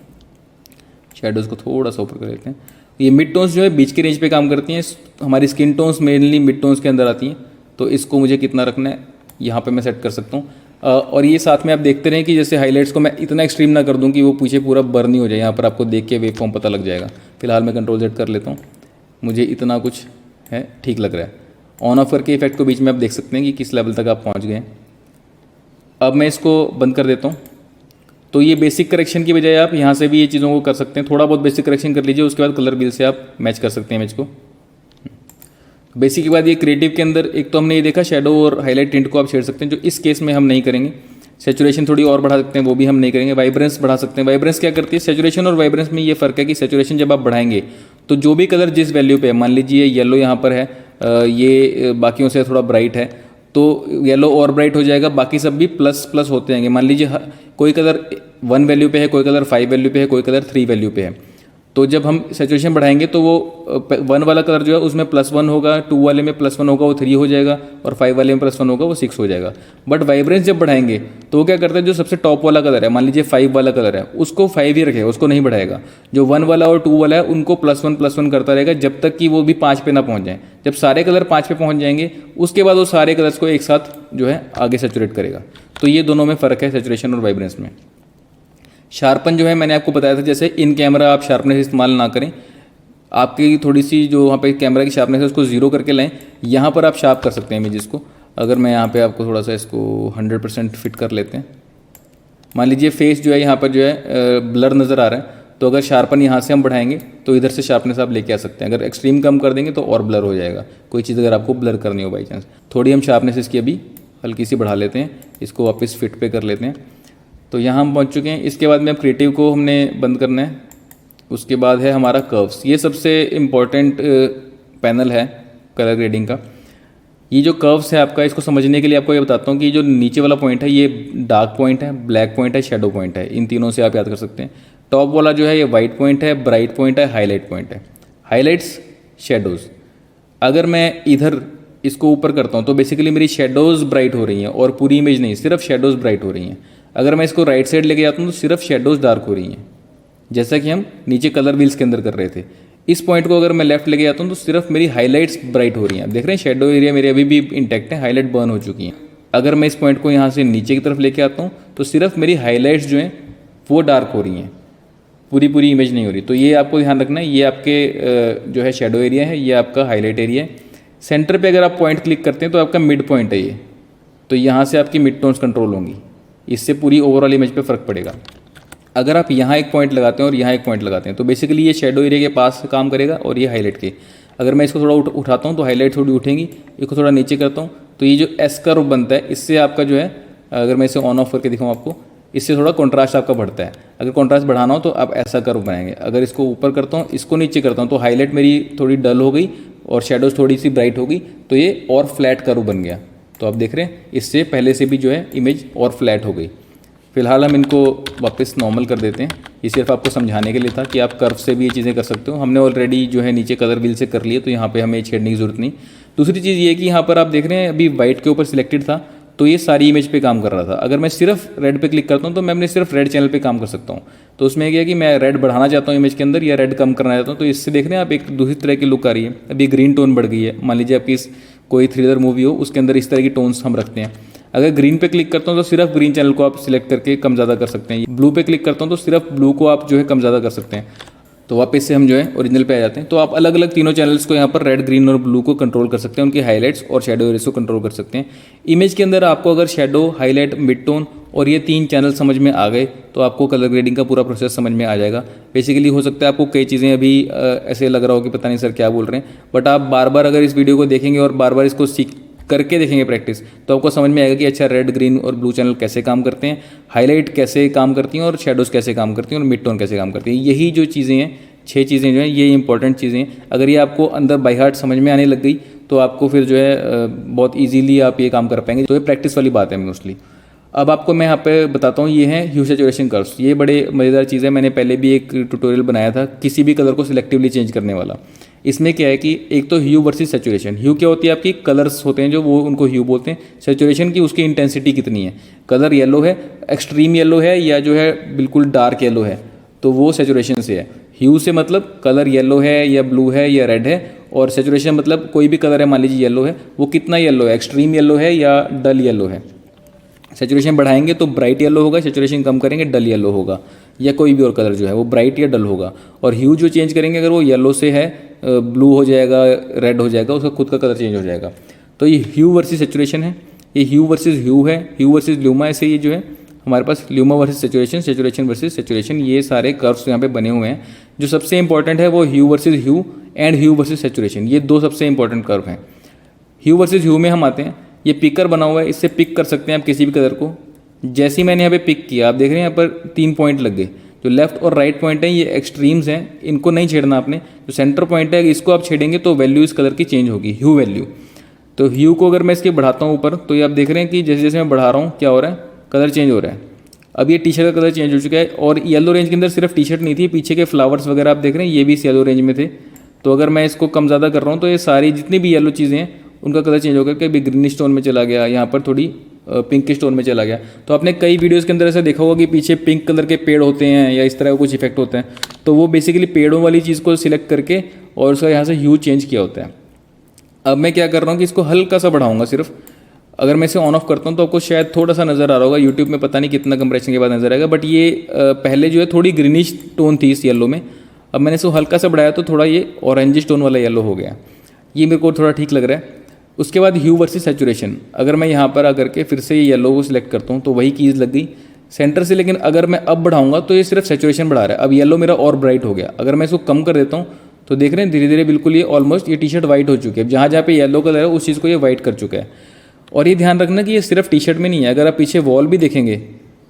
शेडोज़ को थोड़ा सा ऊपर कर लेते हैं। ये मिड टोन्स जो है बीच के रेंज पे काम करती हैं। हमारी skin tones mainly mid tones के अंदर आती हैं, तो इसको मुझे कितना रखना है यहाँ पे मैं सेट कर सकता हूँ। और ये साथ में आप देखते रहें कि जैसे हाईलाइट्स को मैं इतना एक्सट्रीम ना कर दूँ कि वो पीछे पूरा बर्न नहीं हो जाए। यहाँ पर आपको देख के वेव फॉर्म पता लग जाएगा। फिलहाल मैं कंट्रोल Z कर लेता हूँ, मुझे इतना कुछ है ठीक लग रहा है। ऑन ऑफ करके इफेक्ट को बीच में आप देख सकते हैं कि किस लेवल तक आप पहुँच गए। अब मैं इसको बंद कर देता हूँ। तो ये बेसिक करेक्शन की बजाय आप यहाँ से भी ये चीज़ों को कर सकते हैं। थोड़ा बहुत बेसिक करेक्शन कर लीजिए, उसके बाद कलर व्हील से आप मैच कर सकते हैं इमेज को। बेसिक के बाद ये क्रिएटिव के अंदर एक तो हमने ये देखा शेडो और हाईलाइट टिंट को आप छेड़ सकते हैं, जो इस केस में हम नहीं करेंगे। सैचुरेशन थोड़ी और बढ़ा सकते हैं, वो भी हम नहीं करेंगे। वाइब्रेंस बढ़ा सकते हैं। वाइब्रेंस क्या करती है, सैचुरेशन और वाइब्रेंस में ये फ़र्क है कि सैचुरेशन जब आप बढ़ाएंगे तो जो भी कलर जिस वैल्यू पे है, मान लीजिए येलो यहाँ पर है, ये बाकियों से थोड़ा ब्राइट है तो येलो और ब्राइट हो जाएगा, बाकी सब भी प्लस प्लस होते जाएंगे। मान लीजिए कोई कलर 1 वैल्यू पे है, कोई कलर 5 वैल्यू पे है, कोई कलर 3 वैल्यू पे है, तो जब हम सेचुरेशन बढ़ाएंगे तो वो 1 वाला कलर जो है उसमें +1 होगा, 2 वाले में +1 होगा वो 3 हो जाएगा, और 5 वाले में +1 होगा वो 6 हो जाएगा। बट वाइब्रेंस जब बढ़ाएंगे तो वो क्या करता है, जो सबसे टॉप वाला कलर है, मान लीजिए 5 वाला कलर है, उसको 5 ही रखेगा, उसको नहीं बढ़ाएगा। जो 1 वाला और 2 वाला है उनको +1 करता रहेगा जब तक कि वो भी 5 पे ना पहुँच जाए। जब सारे कलर 5 पे पहुँच जाएंगे उसके बाद वो सारे कलर्स को एक साथ जो है आगे सेचुरेट करेगा। तो ये दोनों में फ़र्क है सेचुरेशन और वाइब्रेंस में। शार्पन जो है मैंने आपको बताया था, जैसे इन कैमरा आप शार्पनेस इस्तेमाल ना करें, आपकी थोड़ी सी जो वहाँ पे कैमरा की शार्पनेस है उसको 0 करके लाएं। यहाँ पर आप शार्प कर सकते हैं इमेजेस को। अगर मैं यहाँ पे आपको थोड़ा सा इसको 100% फिट कर लेते हैं, मान लीजिए फेस जो है यहाँ पर जो है ब्लर नज़र आ रहा है, तो अगर शार्पन यहाँ से हम बढ़ाएंगे तो इधर से शार्पनेस आप लेके आ सकते हैं। अगर एक्सट्रीम कम कर देंगे तो और ब्लर हो जाएगा, कोई चीज़ अगर आपको ब्लर करनी हो बाई चांस। थोड़ी हम शार्पनेस इसकी अभी हल्की सी बढ़ा लेते हैं, इसको वापस फिट पे कर लेते हैं। तो यहाँ हम पहुँच चुके हैं। इसके बाद में अब क्रिएटिव को हमने बंद करना है। उसके बाद है हमारा कर्व्स, ये सबसे इम्पॉर्टेंट पैनल है कलर ग्रेडिंग का। ये जो कर्व्स है आपका, इसको समझने के लिए आपको ये बताता हूँ कि जो नीचे वाला पॉइंट है ये डार्क पॉइंट है, ब्लैक पॉइंट है, शेडो पॉइंट है। इन तीनों से आप याद कर सकते हैं। टॉप वाला जो है ये वाइट पॉइंट है, ब्राइट पॉइंट है, हाईलाइट पॉइंट है। Highlights, shadows. अगर मैं इधर इसको ऊपर करता हूँ तो बेसिकली मेरी शेडोज़ ब्राइट हो रही हैं और पूरी इमेज नहीं, सिर्फ शेडोज़ ब्राइट हो रही हैं। अगर मैं इसको राइट साइड लेके जाता हूँ तो सिर्फ शेडोज़ डार्क हो रही हैं, जैसा कि हम नीचे कलर व्हील्स के अंदर कर रहे थे। इस पॉइंट को अगर मैं लेफ्ट लेके जाता हूँ तो सिर्फ मेरी हाईलाइट्स ब्राइट हो रही हैं। देख रहे हैं शेडो एरिया मेरे अभी भी इंटैक्ट है, हाईलाइट बर्न हो चुकी हैं। अगर मैं इस पॉइंट को यहाँ से नीचे की तरफ लेके आता हूँ तो सिर्फ मेरी हाईलाइट्स जो हैं वो डार्क हो रही हैं, पूरी इमेज नहीं हो रही। तो ये आपको ध्यान रखना है, ये आपके जो है शेडो एरिया है, ये आपका हाईलाइट एरिया है। सेंटर पे अगर आप पॉइंट क्लिक करते हैं तो आपका मिड पॉइंट है ये, तो यहाँ से आपकी मिड टोन्स कंट्रोल होंगी, इससे पूरी ओवरऑल इमेज पे फ़र्क पड़ेगा। अगर आप यहाँ एक पॉइंट लगाते हैं और यहाँ एक पॉइंट लगाते हैं तो बेसिकली ये शेडो एरिया के पास काम करेगा और ये हाईलाइट के। अगर मैं इसको थोड़ा उठाता हूँ तो हाईलाइट थोड़ी उठेंगी, इसको थोड़ा नीचे करता हूँ तो ये जो एस कर्व बनता है, इससे आपका जो है, अगर मैं इसे ऑन ऑफ करके दिखाऊँ आपको, इससे थोड़ा कॉन्ट्रास्ट आपका बढ़ता है। अगर कॉन्ट्रास्ट बढ़ाना हो तो आप ऐसा कर्व बनाएंगे। अगर इसको ऊपर करता हूँ, इसको नीचे करता हूँ तो हाईलाइट मेरी थोड़ी डल हो गई और शेडोज़ थोड़ी सी ब्राइट हो गई, तो ये और फ्लैट कर्व बन गया। तो आप देख रहे हैं इससे पहले से भी जो है इमेज और फ्लैट हो गई। फिलहाल हम इनको वापस नॉर्मल कर देते हैं। ये सिर्फ आपको समझाने के लिए था कि आप कर्व से भी ये चीज़ें कर सकते हो। हमने ऑलरेडी जो है नीचे कलर व्हील से कर लिए, तो यहाँ पे हमें छेड़ने की ज़रूरत नहीं। दूसरी चीज़ ये कि यहाँ पर आप देख रहे हैं अभी वाइट के ऊपर सिलेक्टेड था तो ये सारी इमेज पे काम कर रहा था। अगर मैं सिर्फ रेड पे क्लिक करता हूँ तो मैं अपने सिर्फ रेड चैनल पे काम कर सकता हूँ। तो उसमें क्या है कि मैं रेड बढ़ाना चाहता हूँ इमेज के अंदर या रेड कम करना चाहता हूँ, तो इससे देख रहे हैं आप एक दूसरी तरह की लुक आ रही है। अभी ग्रीन टोन बढ़ गई है। मान लीजिए आपकी कोई थ्रिलर मूवी हो, उसके अंदर इस तरह की टोन्स हम रखते हैं। अगर ग्रीन पे क्लिक करता हूँ तो सिर्फ ग्रीन चैनल को आप सिलेक्ट करके कम ज़्यादा कर सकते हैं। ब्लू पे क्लिक करता हूँ तो सिर्फ ब्लू को आप जो है कम ज़्यादा कर सकते हैं। तो वापस से हम जो है ओरिजिनल पे आ जाते हैं। तो आप अलग अलग तीनों चैनल्स को यहाँ पर रेड, ग्रीन और ब्लू को कंट्रोल कर सकते हैं, उनकी हाईलाइट्स और शेडो एरियाज को कंट्रोल कर सकते हैं। इमेज के अंदर आपको अगर शेडो, हाईलाइट, मिड टोन और ये 3 चैनल समझ में आ गए तो आपको कलर ग्रेडिंग का पूरा प्रोसेस समझ में आ जाएगा। बेसिकली हो सकता है आपको कई चीज़ें अभी ऐसे लग रहा हो कि पता नहीं सर क्या बोल रहे हैं, बट आप बार बार अगर इस वीडियो को देखेंगे और बार बार इसको सीख करके देखेंगे प्रैक्टिस, तो आपको समझ में आएगा कि अच्छा रेड, ग्रीन और ब्लू चैनल कैसे काम करते हैं, हाईलाइट कैसे काम करती हैं और शेडोज़ कैसे काम करती हैं और मिड टोन कैसे काम करती हैं। यही जो चीज़ें हैं, 6 चीज़ें जो हैं, ये इंपॉर्टेंट चीज़ें हैं। अगर ये आपको अंदर बाय हार्ट समझ में आने लग गई तो आपको फिर जो है बहुत ईजीली आप ये काम कर पाएंगे। तो ये प्रैक्टिस वाली बात है मोस्टली। अब आपको मैं यहाँ पे बताता हूँ, ये है ह्यू सैचुरेशन कर्व्स। ये बड़े मज़ेदार चीज़ है। मैंने पहले भी एक ट्यूटोरियल बनाया था किसी भी कलर को सिलेक्टिवली चेंज करने वाला। इसमें क्या है कि एक तो ह्यू वर्सेस सैचुरेशन। ह्यू क्या होती है, आपकी कलर्स होते हैं जो, वो उनको ह्यू बोलते हैं। सैचुरेशन की उसकी इंटेंसिटी कितनी है, कलर येलो है, एक्सट्रीम येलो है या जो है बिल्कुल डार्क येलो है, तो वो सैचुरेशन से है। ह्यू से मतलब कलर येलो है या ब्लू है या रेड है, और सैचुरेशन मतलब कोई भी कलर है, मान लीजिए येलो है, वो कितना येलो है, एक्सट्रीम येलो है या डल येलो है। सैचुरेशन बढ़ाएंगे तो ब्राइट येलो होगा, सैचुरेशन कम करेंगे डल येलो होगा, या कोई भी और कलर जो है वो ब्राइट या डल होगा। और ह्यू जो चेंज करेंगे अगर वो येलो से है, ब्लू हो जाएगा, रेड हो जाएगा, उसका खुद का कलर चेंज हो जाएगा। तो ये ह्यू वर्सेस सैचुरेशन है, ये ह्यू वर्सेस ह्यू है, ह्यू वर्सेस ल्यूमा। ऐसे ये जो है हमारे पास luma versus saturation, saturation versus saturation, ये सारे कर्व्स यहाँ पे बने हुए हैं। जो सबसे इंपॉर्टेंट है वो hue versus hue and hue versus saturation, ये 2 सबसे इंपॉर्टेंट कर्व हैं। ह्यू वर्सेस ह्यू में हम आते हैं, ये पिकर बना हुआ है, इससे पिक कर सकते हैं आप किसी भी कलर को। जैसे ही मैंने यहाँ पे पिक किया, आप देख रहे हैं यहाँ पर 3 पॉइंट लग गए। जो लेफ्ट और राइट पॉइंट है ये एक्सट्रीम्स हैं, इनको नहीं छेड़ना आपने। जो सेंटर पॉइंट है इसको आप छेड़ेंगे तो वैल्यू इस कलर की चेंज होगी, ह्यू वैल्यू। तो ह्यू को अगर मैं इसके बढ़ाता हूँ ऊपर, तो ये आप देख रहे हैं कि जैसे जैसे मैं बढ़ा रहा हूँ क्या हो रहा है, कलर चेंज हो रहा है। अब ये टी शर्ट का कलर चेंज हो चुका है। और येलो रेंज के अंदर सिर्फ टी शर्ट नहीं थी, पीछे के फ्लावर्स वगैरह आप देख रहे हैं ये भी इस येलो रेंज में थे। तो अगर मैं इसको कम ज़्यादा कर रहा हूँ तो ये सारी जितनी भी येलो चीज़ें हैं उनका कलर चेंज होकर के अभी ग्रीन स्टोन में चला गया, यहाँ पर थोड़ी पिंक स्टोन में चला गया। तो आपने कई वीडियोज़ के अंदर ऐसा देखा होगा कि पीछे पिंक कलर के पेड़ होते हैं या इस तरह का कुछ इफेक्ट होता है, तो वो बेसिकली पेड़ों वाली चीज़ को सिलेक्ट करके और उसका यहाँ से ह्यू चेंज किया होता है। अब मैं क्या कर रहा हूँ कि इसको हल्का सा बढ़ाऊंगा सिर्फ। अगर मैं इसे ऑन ऑफ करता हूँ तो आपको शायद थोड़ा सा नज़र आ रहा होगा, यूट्यूब में पता नहीं कितना कंप्रेशन के बाद नज़र आएगा, बट ये पहले जो है थोड़ी ग्रीनिश टोन थी इस येलो में। अब मैंने इसको हल्का सा बढ़ाया तो थोड़ा ये ऑरेंजिश टोन वाला येलो हो गया, ये मेरे को थोड़ा ठीक लग रहा है। उसके बाद ह्यू वर्सेस सैचुरेशन, अगर मैं यहाँ पर आकर के फिर से ये येलो को सिलेक्ट करता हूँ तो वही कीज़ लग गई सेंटर से, लेकिन अगर मैं अब बढ़ाऊंगा तो ये सिर्फ सैचुरेशन बढ़ा रहा है। अब येलो मेरा और ब्राइट हो गया। अगर मैं इसको कम कर देता हूँ तो देख रहे हैं धीरे धीरे बिल्कुल ये ऑलमोस्ट ये टी शर्ट वाइट हो चुकी है। जहाँ जहाँ पे येलो कलर है उस चीज़ को ये वाइट कर चुका है। और ये ध्यान रखना कि ये सिर्फ टी शर्ट में नहीं है, अगर आप पीछे वॉल भी देखेंगे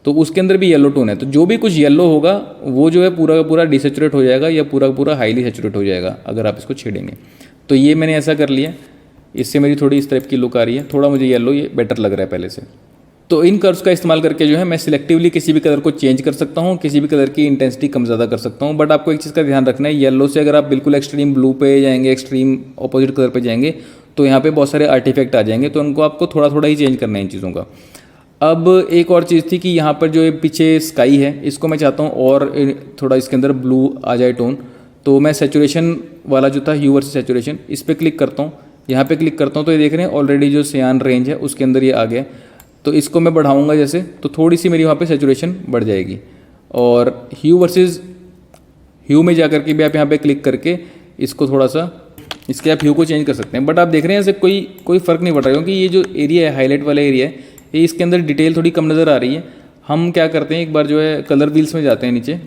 तो उसके अंदर भी येलो टोन है। तो जो भी कुछ येलो होगा वो जो है पूरा का पूरा डिसेचुरेट हो जाएगा या पूरा का पूरा हाईली सेचुरेट हो जाएगा अगर आप इसको छेड़ेंगे। तो ये मैंने ऐसा कर लिया, इससे मेरी थोड़ी इस टाइप की लुक आ रही है, थोड़ा मुझे येलो ये बेटर लग रहा है पहले से। तो इन कर्व्स का इस्तेमाल करके जो है मैं सिलेक्टिवली किसी भी कलर को चेंज कर सकता हूँ, किसी भी कलर की इंटेंसिटी कम ज़्यादा कर सकता हूँ। बट आपको एक चीज़ का ध्यान रखना है, येलो से अगर आप बिल्कुल एक्सट्रीम ब्लू पे जाएंगे, एक्सट्रीम ऑपोजिट कलर पे जाएंगे तो यहाँ पे बहुत सारे आर्टिफैक्ट आ जाएंगे, तो उनको आपको थोड़ा थोड़ा ही चेंज करना है इन चीज़ों का। अब एक और चीज़ थी कि यहाँ पर जो पीछे स्काई है इसको मैं चाहता हूँ और थोड़ा इसके अंदर ब्लू आ जाए टोन। तो मैं सेचुरेशन वाला जो था ह्यू वर्सेस सेचुरेशन, इस पर क्लिक करता हूँ। यहाँ पे क्लिक करता हूँ तो ये देख रहे हैं ऑलरेडी जो सियान रेंज है उसके अंदर ये आ गया। तो इसको मैं बढ़ाऊंगा जैसे, तो थोड़ी सी मेरी वहाँ पे सेचुरेशन बढ़ जाएगी। और ह्यू वर्सेस ह्यू में जा करके भी आप यहाँ पे क्लिक करके इसको थोड़ा सा इसके आप ह्यू को चेंज कर सकते हैं। बट आप देख रहे हैं ऐसे कोई फ़र्क नहीं पड़ रहा, क्योंकि ये जो एरिया है हाईलाइट वाला एरिया है ये इसके अंदर डिटेल थोड़ी कम नज़र आ रही है। हम क्या करते हैं, एक बार जो है कलर व्हील्स में जाते हैं, नीचे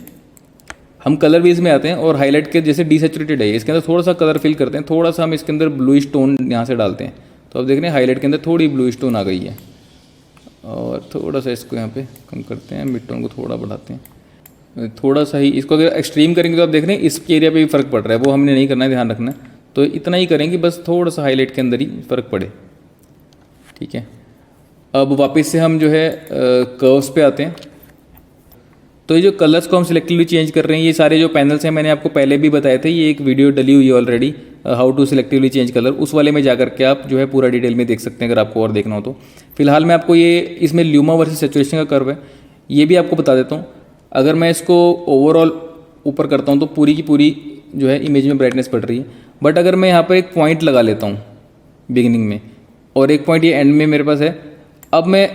हम कलर व्हील्स में आते हैं और हाईलाइट के जैसे डीसेचुरेटेड है इसके अंदर थोड़ा सा कलर फिल करते हैं, थोड़ा सा हम इसके अंदर ब्लूइश टोन यहाँ से डालते हैं। तो आप देख रहे हैं हाईलाइट के अंदर थोड़ी ब्लूइश टोन आ गई है। और थोड़ा सा इसको यहाँ पे कम करते हैं, मिड टोन को थोड़ा बढ़ाते हैं थोड़ा सा ही। इसको अगर एक्सट्रीम करेंगे तो आप देख रहे हैं इसके एरिया पे भी फ़र्क पड़ रहा है, वो हमने नहीं करना है, ध्यान रखना है। तो इतना ही करेंगे बस, थोड़ा सा हाईलाइट के अंदर ही फ़र्क पड़े, ठीक है। अब वापस से हम जो है कर्व्स पे आते हैं। तो ये जो कलर्स को हम सिलेक्टिवली चेंज कर रहे हैं, ये सारे जो पैनल्स हैं मैंने आपको पहले भी बताए थे, ये एक वीडियो डली हुई है already, how to selectively change colour, उस वाले में जाकर के आप जो है पूरा डिटेल में देख सकते हैं अगर आपको और देखना हो तो। फिलहाल मैं आपको ये इसमें ल्यूमा वर्सेस सैचुरेशन का कर्व है ये भी आपको बता देता हूँ। अगर मैं इसको ओवरऑल ऊपर करता हूँ तो पूरी की पूरी जो है इमेज में ब्राइटनेस बढ़ रही है। बट अगर मैं यहाँ पर एक पॉइंट लगा लेता हूँ बिगिनिंग में और एक पॉइंट ये एंड में मेरे पास है, अब मैं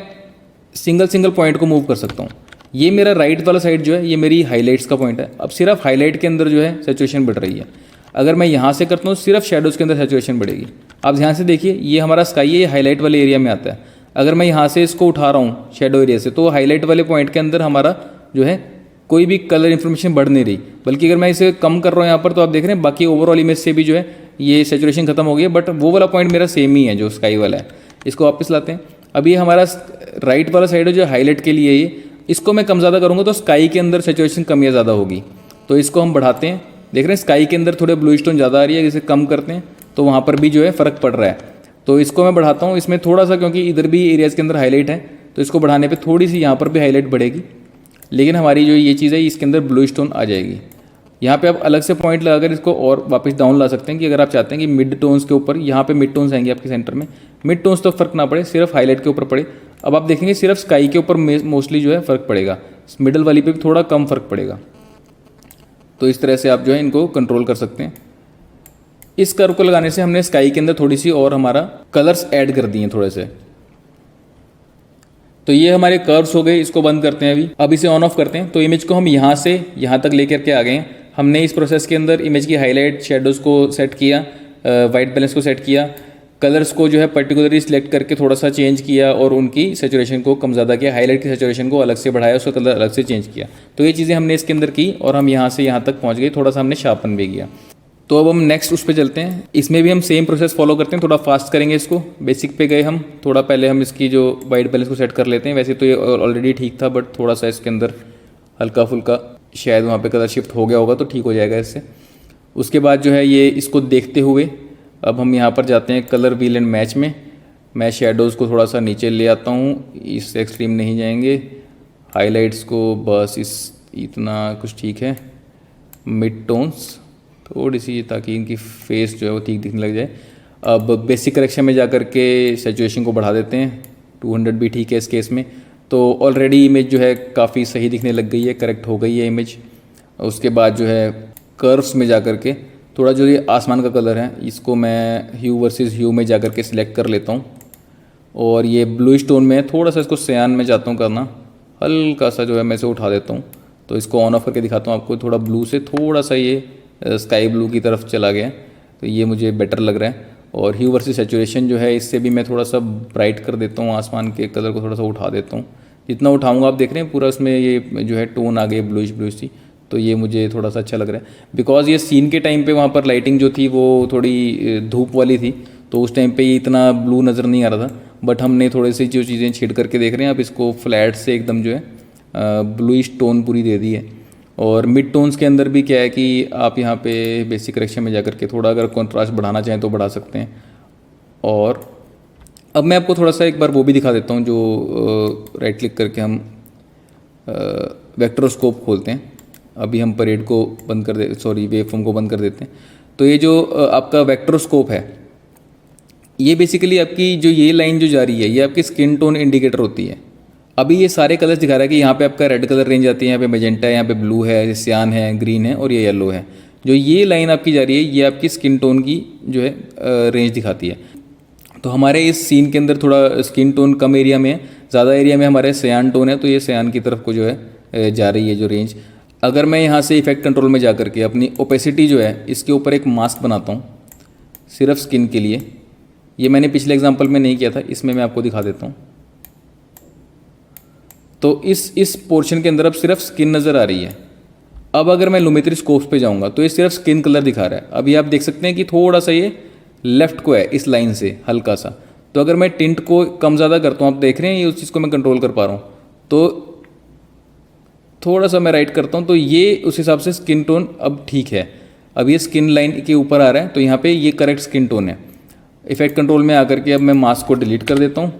सिंगल पॉइंट को मूव कर सकता हूँ। ये मेरा राइट वाला साइड जो है ये मेरी हाईलाइट्स का पॉइंट है। अब सिर्फ हाईलाइट के अंदर जो है सैचुरेशन बढ़ रही है। अगर मैं यहाँ से करता हूँ सिर्फ शेडोज़ के अंदर सैचुरेशन बढ़ेगी। आप ध्यान से देखिए, ये हमारा स्काई है, ये हाईलाइट वाले एरिया में आता है। अगर मैं यहाँ से इसको उठा रहा हूँ शेडो एरिया से तो हाईलाइट वाले पॉइंट के अंदर हमारा जो है कोई भी कलर इन्फॉर्मेशन बढ़ नहीं रही, बल्कि अगर मैं इसे कम कर रहा हूँ यहाँ पर तो आप देख रहे हैं बाकी ओवरऑल इमेज से भी जो है ये सैचुरेशन खत्म हो गई है। बट वो वाला पॉइंट मेरा सेम ही है जो स्काई वाला है। इसको वापस लाते हैं। अब ये हमारा राइट वाला साइड है जो हाईलाइट के लिए, ये इसको मैं कम ज़्यादा करूँगा तो स्काई के अंदर सैचुरेशन कम या ज़्यादा होगी। तो इसको हम बढ़ाते हैं। देख रहे हैं स्काई के अंदर थोड़े ब्लू स्टोन ज़्यादा आ रही है, इसे कम करते हैं तो वहाँ पर भी जो है फ़र्क पड़ रहा है। तो इसको मैं बढ़ाता हूँ इसमें थोड़ा सा, क्योंकि इधर भी एरियाज़ के अंदर हाईलाइट है तो इसको बढ़ाने पर थोड़ी सी यहाँ पर भी हाईलाइट बढ़ेगी, लेकिन हमारी जो ये चीज़ है इसके अंदर ब्लू स्टोन आ जाएगी। यहाँ पे आप अलग से पॉइंट लगाकर इसको और वापस डाउन ला सकते हैं कि अगर आप चाहते हैं कि मिड टोन्स के ऊपर, यहाँ पे मिड टोन्स आएंगे आपके सेंटर में, मिड टोन्स तो फ़र्क ना पड़े, सिर्फ हाईलाइट के ऊपर पड़े। अब आप देखेंगे सिर्फ स्काई के ऊपर मोस्टली जो है फ़र्क पड़ेगा, मिडल वाली पे भी थोड़ा कम फ़र्क पड़ेगा। तो इस तरह से आप जो है इनको कंट्रोल कर सकते हैं। इस कर्व को लगाने से हमने स्काई के अंदर थोड़ी सी और हमारा कलर्स ऐड कर दिए थोड़े से। तो ये हमारे कर्व्स हो गए, इसको बंद करते हैं अभी। अब इसे ऑन ऑफ करते हैं। तो इमेज को हम यहाँ से यहाँ तक लेकर के आ गए हैं। हमने इस प्रोसेस के अंदर इमेज की हाईलाइट, शेडोज़ को सेट किया, वाइट बैलेंस को सेट किया, कलर्स को जो है पर्टिकुलरली सिलेक्ट करके थोड़ा सा चेंज किया और उनकी सैचुरेशन को कम ज़्यादा किया, हाईलाइट की सैचुरेशन को अलग से बढ़ाया, उसका कलर अलग से चेंज किया। तो ये चीज़ें हमने इसके अंदर की और हम यहाँ से यहाँ तक पहुँच गए। थोड़ा सा हमने शार्पन भी किया। तो अब हम नेक्स्ट उस पर चलते हैं। इसमें भी हम सेम प्रोसेस फॉलो करते हैं, थोड़ा फास्ट करेंगे इसको। बेसिक पे गए हम, थोड़ा पहले हम इसकी जो वाइट बैलेंस को सेट कर लेते हैं। वैसे तो ये ऑलरेडी ठीक था, बट थोड़ा सा इसके अंदर हल्का फुल्का शायद वहाँ पे कलर शिफ्ट हो गया होगा, तो ठीक हो जाएगा इससे। उसके बाद जो है ये इसको देखते हुए अब हम यहाँ पर जाते हैं कलर व्हील एंड मैच में। मैं शेडोज़ को थोड़ा सा नीचे ले आता हूँ, इससे एक्सट्रीम नहीं जाएंगे, हाइलाइट्स को बस इतना कुछ ठीक है, मिड टोन्स थोड़ी सी ताकि इनकी फेस जो है वो ठीक दिखने लग जाए। अब बेसिक करेक्शन में जा कर के सैचुरेशन को बढ़ा देते हैं, 200 भी ठीक है इस केस में। तो ऑलरेडी इमेज जो है काफ़ी सही दिखने लग गई है, करेक्ट हो गई है इमेज। उसके बाद जो है कर्व्स में जा कर के थोड़ा जो ये आसमान का कलर है इसको मैं ह्यू वर्सेस ह्यू में जा कर के सिलेक्ट कर लेता हूँ, और ये ब्लूइश टोन में थोड़ा सा इसको सियान में चाहता हूँ करना, हल्का सा जो है मैं इसे उठा देता हूँ। तो इसको ऑन ऑफ करके दिखाता हूँ आपको, थोड़ा ब्लू से थोड़ा सा ये स्काई ब्लू की तरफ चला गया, तो ये मुझे बेटर लग रहा है। और ह्यू वर्सेस सैचुरेशन जो है इससे भी मैं थोड़ा सा ब्राइट कर देता हूँ, आसमान के कलर को थोड़ा सा उठा देता हूँ। जितना उठाऊँगा आप देख रहे हैं पूरा उसमें ये जो है टोन आ गई ब्लूइश ब्लूइश सी, तो ये मुझे थोड़ा सा अच्छा लग रहा है। बिकॉज ये सीन के टाइम पे वहाँ पर लाइटिंग जो थी वो थोड़ी धूप वाली थी, तो उस टाइम पे ये इतना ब्लू नज़र नहीं आ रहा था। बट हमने थोड़ी सी जो चीज़ें छेड़ करके देख रहे हैं, आप इसको फ्लैट से एकदम जो है ब्लूइश टोन पूरी दे दी है। और मिड टोन्स के अंदर भी क्या है कि आप यहाँ पे बेसिक करेक्शन में जा कर के थोड़ा अगर कॉन्ट्रास्ट बढ़ाना चाहें तो बढ़ा सकते हैं। और अब मैं आपको थोड़ा सा एक बार वो भी दिखा देता हूँ, जो राइट क्लिक करके हम वेक्टरोस्कोप खोलते हैं। अभी हम परेड को बंद कर दे, सॉरी वेवफॉर्म को बंद कर देते हैं। तो ये जो आपका वेक्टरोस्कोप है, ये बेसिकली आपकी जो ये लाइन जो जा रही है ये आपकी स्किन टोन इंडिकेटर होती है। अभी ये सारे कलर्स दिखा रहा है कि यहाँ पे आपका रेड कलर रेंज आती है, यहाँ पे मैजेंटा है, यहाँ पे ब्लू है, सियान है, ग्रीन है और ये येलो है। जो ये लाइन आपकी जा रही है ये आपकी स्किन टोन की जो है रेंज दिखाती है। तो हमारे इस सीन के अंदर थोड़ा स्किन टोन कम एरिया में है, ज़्यादा एरिया में हमारे सयान टोन है, तो ये सयान की तरफ को जो है जा रही है जो रेंज। अगर मैं यहाँ से इफेक्ट कंट्रोल में जा करके अपनी ओपेसिटी जो है इसके ऊपर एक मास्क बनाता हूँ सिर्फ स्किन के लिए, ये मैंने पिछले एग्जांपल में नहीं किया था, इसमें मैं आपको दिखा देता हूँ। तो इस पोर्शन के अंदर अब सिर्फ स्किन नज़र आ रही है। अब अगर मैं लुमेट्री स्कोप पे जाऊँगा तो ये सिर्फ स्किन कलर दिखा रहा है। अभी आप देख सकते हैं कि थोड़ा सा ये लेफ्ट को है इस लाइन से हल्का सा, तो अगर मैं टिंट को कम ज़्यादा करता हूँ, आप देख रहे हैं ये उस चीज़ को मैं कंट्रोल कर पा रहा हूँ, तो थोड़ा सा मैं राइट करता हूँ तो ये उस हिसाब से स्किन टोन अब ठीक है। अब ये स्किन लाइन के ऊपर आ रहा है, तो यहाँ पे ये करेक्ट स्किन टोन है। इफेक्ट कंट्रोल में आकर के अब मैं मास्क को डिलीट कर देता हूँ,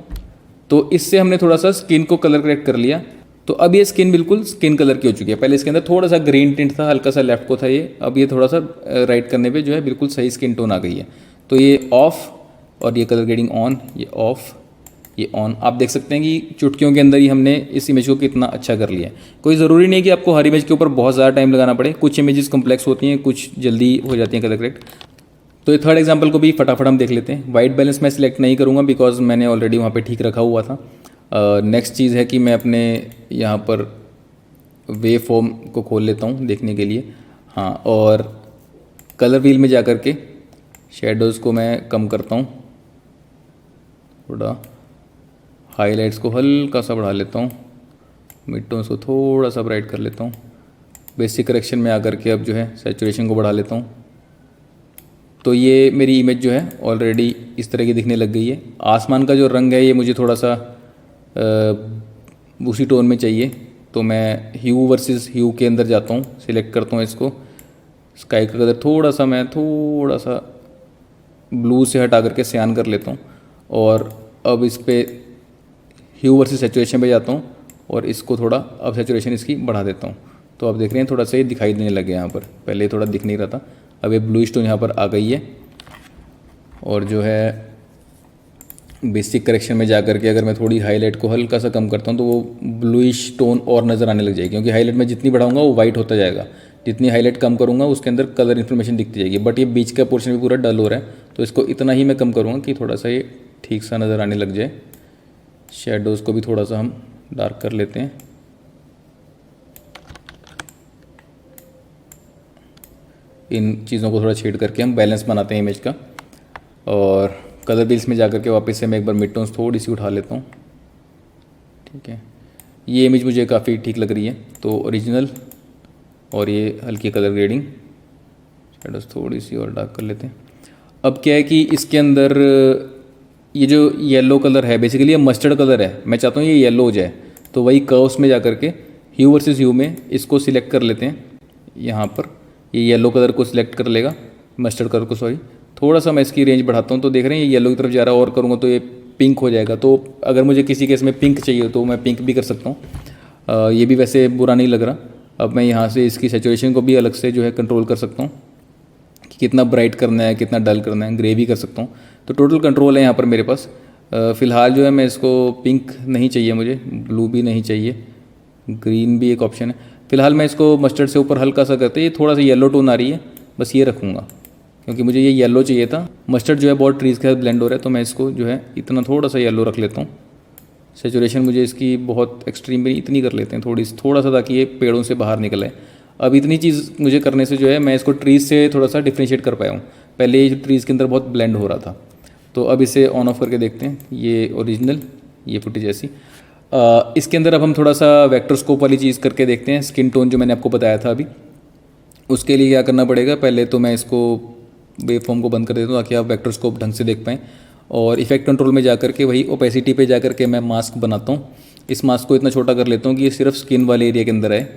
तो इससे हमने थोड़ा सा स्किन को कलर करेक्ट कर लिया। तो अब ये स्किन बिल्कुल स्किन कलर की हो चुकी है। पहले इसके अंदर थोड़ा सा ग्रीन टिंट था, हल्का सा लेफ्ट को था ये, अब ये थोड़ा सा राइट करने पे जो है बिल्कुल सही स्किन टोन आ गई है। तो ये ऑफ और ये कलर ग्रेडिंग ऑन, ये ऑफ ये ऑन। आप देख सकते हैं कि चुटकियों के अंदर ही हमने इस इमेज को कितना अच्छा कर लिया है। कोई ज़रूरी नहीं है कि आपको हर इमेज के ऊपर बहुत ज़्यादा टाइम लगाना पड़े, कुछ इमेजेस कॉम्प्लेक्स होती हैं, कुछ जल्दी हो जाती हैं कलर करेक्ट। तो ये थर्ड एग्जांपल को भी फटाफट हम देख लेते हैं। वाइट बैलेंस मैं सिलेक्ट नहीं करूँगा बिकॉज मैंने ऑलरेडी वहाँ पे ठीक रखा हुआ था। नेक्स्ट चीज़ है कि मैं अपने यहाँ पर वे फॉर्म को खोल लेता हूँ देखने के लिए। हाँ, और कलर व्हील में जा कर के शेडोज़ को मैं कम करता हूँ, थोड़ा हाइलाइट्स को हल्का सा बढ़ा लेता हूँ, मिड टोन्स को थोड़ा सा ब्राइट कर लेता हूँ, बेसिक करेक्शन में आकर के अब जो है सैचुरेशन को बढ़ा लेता हूँ। तो ये मेरी इमेज जो है ऑलरेडी इस तरह की दिखने लग गई है। आसमान का जो रंग है ये मुझे थोड़ा सा उसी टोन में चाहिए, तो मैं ह्यू वर्सेस ह्यू के अंदर जाता हूँ, सिलेक्ट करता हूँ इसको, स्काई का कलर थोड़ा सा मैं थोड़ा सा ब्लू से हटा करके सियान कर लेता हूँ। और अब इस पर ह्यू वर्सेस सैचुरेशन पे जाता हूँ और इसको थोड़ा अब सैचुरेशन इसकी बढ़ा देता हूँ। तो आप देख रहे हैं थोड़ा सा ये दिखाई देने लगे यहाँ पर, पहले थोड़ा दिख नहीं रहा था, अब ये ब्लू टोन यहाँ पर आ गई है। और जो है बेसिक करेक्शन में जा करके अगर मैं थोड़ी हाईलाइट को हल्का सा कम करता हूँ तो वो ब्लूइश टोन और नज़र आने लग जाएगी, क्योंकि हाईलाइट में जितनी बढ़ाऊंगा वो वाइट होता जाएगा, जितनी हाईलाइट कम करूँगा उसके अंदर कलर इन्फॉर्मेशन दिखती जाएगी। बट ये बीच का पोर्शन भी पूरा डल हो रहा है, तो इसको इतना ही मैं कम करूँगा कि थोड़ा सा ये ठीक सा नज़र आने लग जाए। शेडोज़ को भी थोड़ा सा हम डार्क कर लेते हैं। इन चीज़ों को थोड़ा छेड़ करके हम बैलेंस बनाते हैं इमेज का। और कलर व्हील्स में जाकर के वापस से मैं एक बार मिड टोन्स थोड़ी सी उठा लेता हूँ, ठीक है। ये इमेज मुझे काफ़ी ठीक लग रही है। तो ओरिजिनल और ये हल्की कलर ग्रेडिंग, शेडोज़ थोड़ी सी और डार्क कर लेते हैं। अब क्या है कि इसके अंदर ये जो येलो कलर है बेसिकली ये मस्टर्ड कलर है, मैं चाहता हूँ ये येलो हो जाए, तो वही कर्व्स में जा कर के ह्यू वर्सेस ह्यू में इसको सिलेक्ट कर लेते हैं। यहाँ पर ये येलो कलर को सिलेक्ट कर लेगा, मस्टर्ड कलर को, सॉरी, थोड़ा सा मैं इसकी रेंज बढ़ाता हूँ, तो देख रहे हैं ये येलो की तरफ जा रहा है, और करूँगा तो ये पिंक हो जाएगा। तो अगर मुझे किसी केस में पिंक चाहिए तो मैं पिंक भी कर सकता हूँ। ये भी वैसे बुरा नहीं लग रहा। अब मैं यहाँ से इसकी सैचुरेशन को भी अलग से जो है कंट्रोल कर सकता हूँ कि कितना ब्राइट करना है, कितना डल करना है, ग्रे भी कर सकता हूँ। तो टोटल कंट्रोल है यहाँ पर मेरे पास। फ़िलहाल जो है मैं इसको पिंक नहीं चाहिए मुझे, ब्लू भी नहीं चाहिए, ग्रीन भी एक ऑप्शन है। फ़िलहाल मैं इसको मस्टर्ड से ऊपर हल्का सा करते, ये थोड़ा सा येलो टोन आ रही है, बस ये रखूँगा क्योंकि मुझे ये येलो चाहिए था। मस्टर्ड जो है बहुत ट्रीज़ के साथ ब्लेंड हो रहा है, तो मैं इसको जो है इतना थोड़ा सा येलो रख लेता हूँ। सैचुरेशन मुझे इसकी बहुत एक्सट्रीम भी इतनी कर लेते हैं, थोड़ा सा, ताकि ये पेड़ों से बाहर निकल आए। अब इतनी चीज़ मुझे करने से जो है मैं इसको ट्रीज़ से थोड़ा सा डिफ्रेंशिएट कर पाया हूँ। पहले ये ट्रीज़ के अंदर बहुत ब्लेंड हो रहा था। तो अब इसे ऑन ऑफ करके देखते हैं। ये ओरिजिनल, ये फुटेज ऐसी। इसके अंदर अब हम थोड़ा सा वेक्टरस्कोप वाली चीज़ करके देखते हैं। स्किन टोन जो मैंने आपको बताया था अभी, उसके लिए क्या करना पड़ेगा, पहले तो मैं इसको वेवफॉर्म को बंद कर देता हूँ ताकि आप वेक्टरस्कोप ढंग से देख पाएँ। और इफेक्ट कंट्रोल में जा करके वही ओपेसिटी पे जा करके मैं मास्क बनाता हूँ। इस मास्क को इतना छोटा कर लेता हूँ कि ये सिर्फ स्किन वाले एरिया के अंदर आए।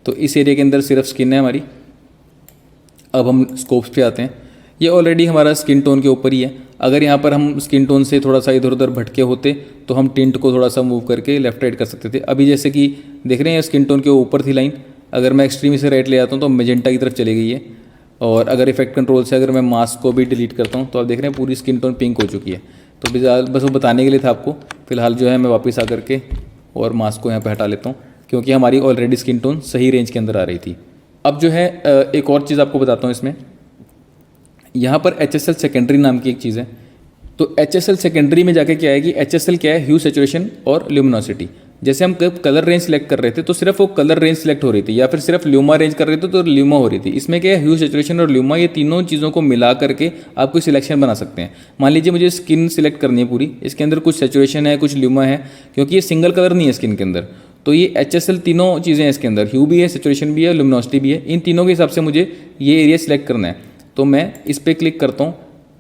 तो इस एरिया के अंदर सिर्फ स्किन है हमारी। अब हम स्कोप्स पे आते हैं। ये ऑलरेडी हमारा स्किन टोन के ऊपर ही है। अगर यहाँ पर हम स्किन टोन से थोड़ा सा इधर उधर भटके होते तो हम टिंट को थोड़ा सा मूव करके लेफ्ट राइट कर सकते थे। अभी जैसे कि देख रहे हैं स्किन टोन के ऊपर थी लाइन, अगर मैं एक्सट्रीम से राइट ले आता हूँ तो मेजेंटा की तरफ चली गई है। और अगर इफेक्ट कंट्रोल से अगर मैं मास्क को भी डिलीट करता हूँ तो आप देख रहे हैं पूरी स्किन टोन पिंक हो चुकी है। तो बस वो बताने के लिए था आपको। फिलहाल जो है मैं वापस आ करके और मास्क को यहाँ पर हटा लेता हूँ क्योंकि हमारी ऑलरेडी स्किन टोन सही रेंज के अंदर आ रही थी। अब जो है एक और चीज़ आपको बताता हूँ इसमें। यहाँ पर HSL सेकेंडरी नाम की एक चीज़ है। तो HSL सेकेंडरी में जाके क्या है कि HSL क्या है, ह्यू, सैचुरेशन और ल्यूमिनोसिटी। जैसे हम कलर रेंज सेलेक्ट कर रहे थे तो सिर्फ वो कलर रेंज सेलेक्ट हो रही थी, या फिर सिर्फ ल्यूमा रेंज कर रहे थे तो ल्यूमा हो रही थी। इसमें क्या है, ह्यू, सैचुरेशन और ल्यूमा, ये तीनों चीज़ों को मिला करके आप कोई सिलेक्शन बना सकते हैं। मान लीजिए मुझे स्किन सिलेक्ट करनी है पूरी, इसके अंदर कुछ सैचुरेशन है, कुछ ल्यूमा है, क्योंकि ये सिंगल कलर नहीं है स्किन के अंदर। तो ये HSL तीनों चीज़ें हैं इसके अंदर, ह्यू भी है, सैचुरेशन भी है, ल्यूमिनोसिटी भी है। इन तीनों के हिसाब से मुझे ये एरिया सिलेक्ट करना है। तो मैं इस पर क्लिक करता हूँ,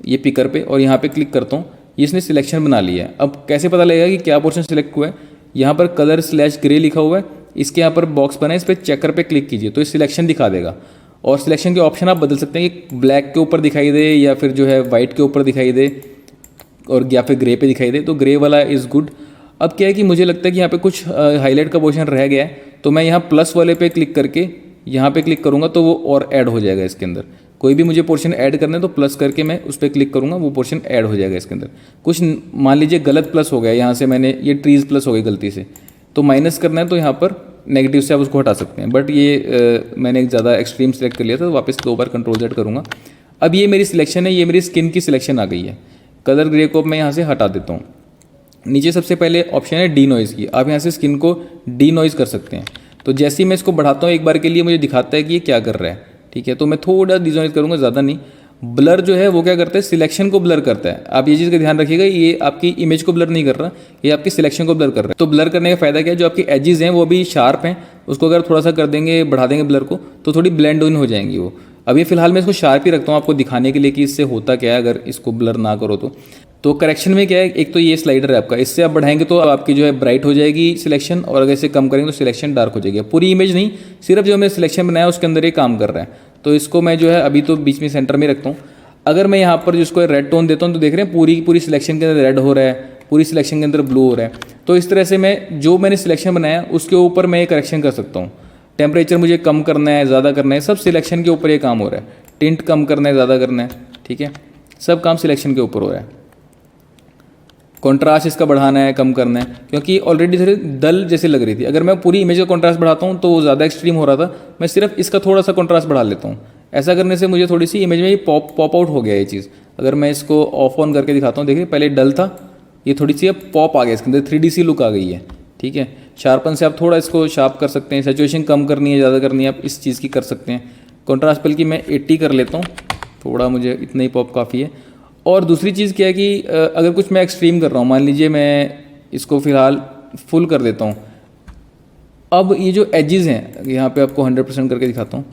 ये पिकर पे, और यहाँ पे क्लिक करता हूँ। इसने सिलेक्शन बना लिया है। अब कैसे पता लगेगा कि क्या पोर्शन सिलेक्ट हुआ है, यहाँ पर कलर/ग्रे लिखा हुआ है, इसके यहाँ पर बॉक्स बना है, इस पर चेकर पे क्लिक कीजिए तो ये सिलेक्शन दिखा देगा। और सिलेक्शन के ऑप्शन आप बदल सकते हैं कि ब्लैक के ऊपर दिखाई दे, या फिर जो है वाइट के ऊपर दिखाई दे, और या फिर ग्रे पे दिखाई दे। तो ग्रे वाला इज़ गुड। अब क्या है कि मुझे लगता है कि यहाँ पे कुछ हाईलाइट का पोर्शन रह गया है, तो मैं यहाँ प्लस वाले पे क्लिक करके यहाँ पे क्लिक करूँगा तो वो और ऐड हो जाएगा इसके अंदर। कोई भी मुझे पोर्शन ऐड करना है तो प्लस करके मैं उस पर क्लिक करूँगा, वो पोर्शन ऐड हो जाएगा इसके अंदर। कुछ मान लीजिए गलत प्लस हो गया, यहाँ से मैंने ये ट्रीज़ प्लस हो गई गलती से, तो माइनस करना है तो यहाँ पर नेगेटिव से आप उसको हटा सकते हैं। बट ये मैंने एक ज़्यादा एक्सट्रीम सेलेक्ट कर लिया था, तो वापस 2 बार Ctrl+Z करूँगा। अब ये मेरी सिलेक्शन है, ये मेरी स्किन की सिलेक्शन आ गई है। कलर ग्रे को मैं यहाँ से हटा देता हूँ। नीचे सबसे पहले ऑप्शन है डी नॉइज़ की। आप यहाँ से स्किन को डी नॉइज़ कर सकते हैं। तो जैसे ही मैं इसको बढ़ाता हूँ एक बार के लिए मुझे दिखाता है कि ये क्या कर रहा है। ठीक है, तो मैं थोड़ा डिनॉइज़ करूँगा, ज़्यादा नहीं। ब्लर जो है वो क्या करता है, सिलेक्शन को ब्लर करता है। आप ये चीज़ का ध्यान रखिएगा, ये आपकी इमेज को ब्लर नहीं कर रहा, ये आपकी सिलेक्शन को ब्लर कर रहा है। तो ब्लर करने का फ़ायदा क्या है, जो आपकी एजेस हैं वो भी शार्प हैं, उसको अगर थोड़ा सा कर देंगे, बढ़ा देंगे ब्लर को, तो थोड़ी ब्लेंड इन हो जाएंगी वो। अब ये फिलहाल मैं इसको शार्प ही रखता हूँ आपको दिखाने के लिए कि इससे होता क्या है अगर इसको ब्लर ना करो तो करेक्शन में क्या है, एक तो ये स्लाइडर है आपका, इससे आप बढ़ाएंगे तो आपकी जो है ब्राइट हो जाएगी सिलेक्शन, और अगर इसे कम करेंगे तो सिलेक्शन डार्क हो जाएगी। पूरी इमेज नहीं, सिर्फ जो मैंने सिलेक्शन बनाया उसके अंदर ये काम कर रहा है। तो इसको मैं जो है अभी तो बीच में सेंटर में रखता हूँ। अगर मैं यहाँ पर जिसको रेड टोन देता हूँ तो देख रहे हैं पूरी सिलेक्शन के अंदर रेड हो रहा है, पूरी सिलेक्शन के अंदर ब्लू हो रहा है। तो इस तरह से मैं जो मैंने सिलेक्शन बनाया उसके ऊपर मैं ये करेक्शन कर सकता हूँ। टेम्परेचर मुझे कम करना है, ज़्यादा करना है, सब सिलेक्शन के ऊपर ये काम हो रहा है। टिंट कम करना है, ज़्यादा करना है, ठीक है, सब काम सिलेक्शन के ऊपर हो रहा है। कॉन्ट्रास्ट इसका बढ़ाना है, कम करना है, क्योंकि ऑलरेडी थोड़ी डल जैसे लग रही थी। अगर मैं पूरी इमेज का कॉन्ट्रास्ट बढ़ाता हूँ तो वो ज़्यादा एक्सट्रीम हो रहा था, मैं सिर्फ इसका थोड़ा सा कॉन्ट्रास्ट बढ़ा लेता हूँ। ऐसा करने से मुझे थोड़ी सी इमेज में पॉप आउट हो गया ये चीज़। अगर मैं इसको ऑफ ऑन करके दिखाता हूँ, देखिए पहले डल था, ये थोड़ी सी अब पॉप आ गया, इसके अंदर 3D सी लुक आ गई है। ठीक है, शार्पन से आप थोड़ा इसको शार्प कर सकते हैं, सैचुरेशन कम करनी है, ज़्यादा करनी है, आप इस चीज़ की कर सकते हैं। कॉन्ट्रास्ट बल्कि मैं 80 कर लेता हूँ, थोड़ा मुझे इतना ही पॉप काफ़ी है। और दूसरी चीज़ क्या है कि अगर कुछ मैं एक्सट्रीम कर रहा हूँ, मान लीजिए मैं इसको फ़िलहाल फुल कर देता हूँ। अब ये जो एजेस हैं, यहाँ पे आपको 100% करके दिखाता हूँ।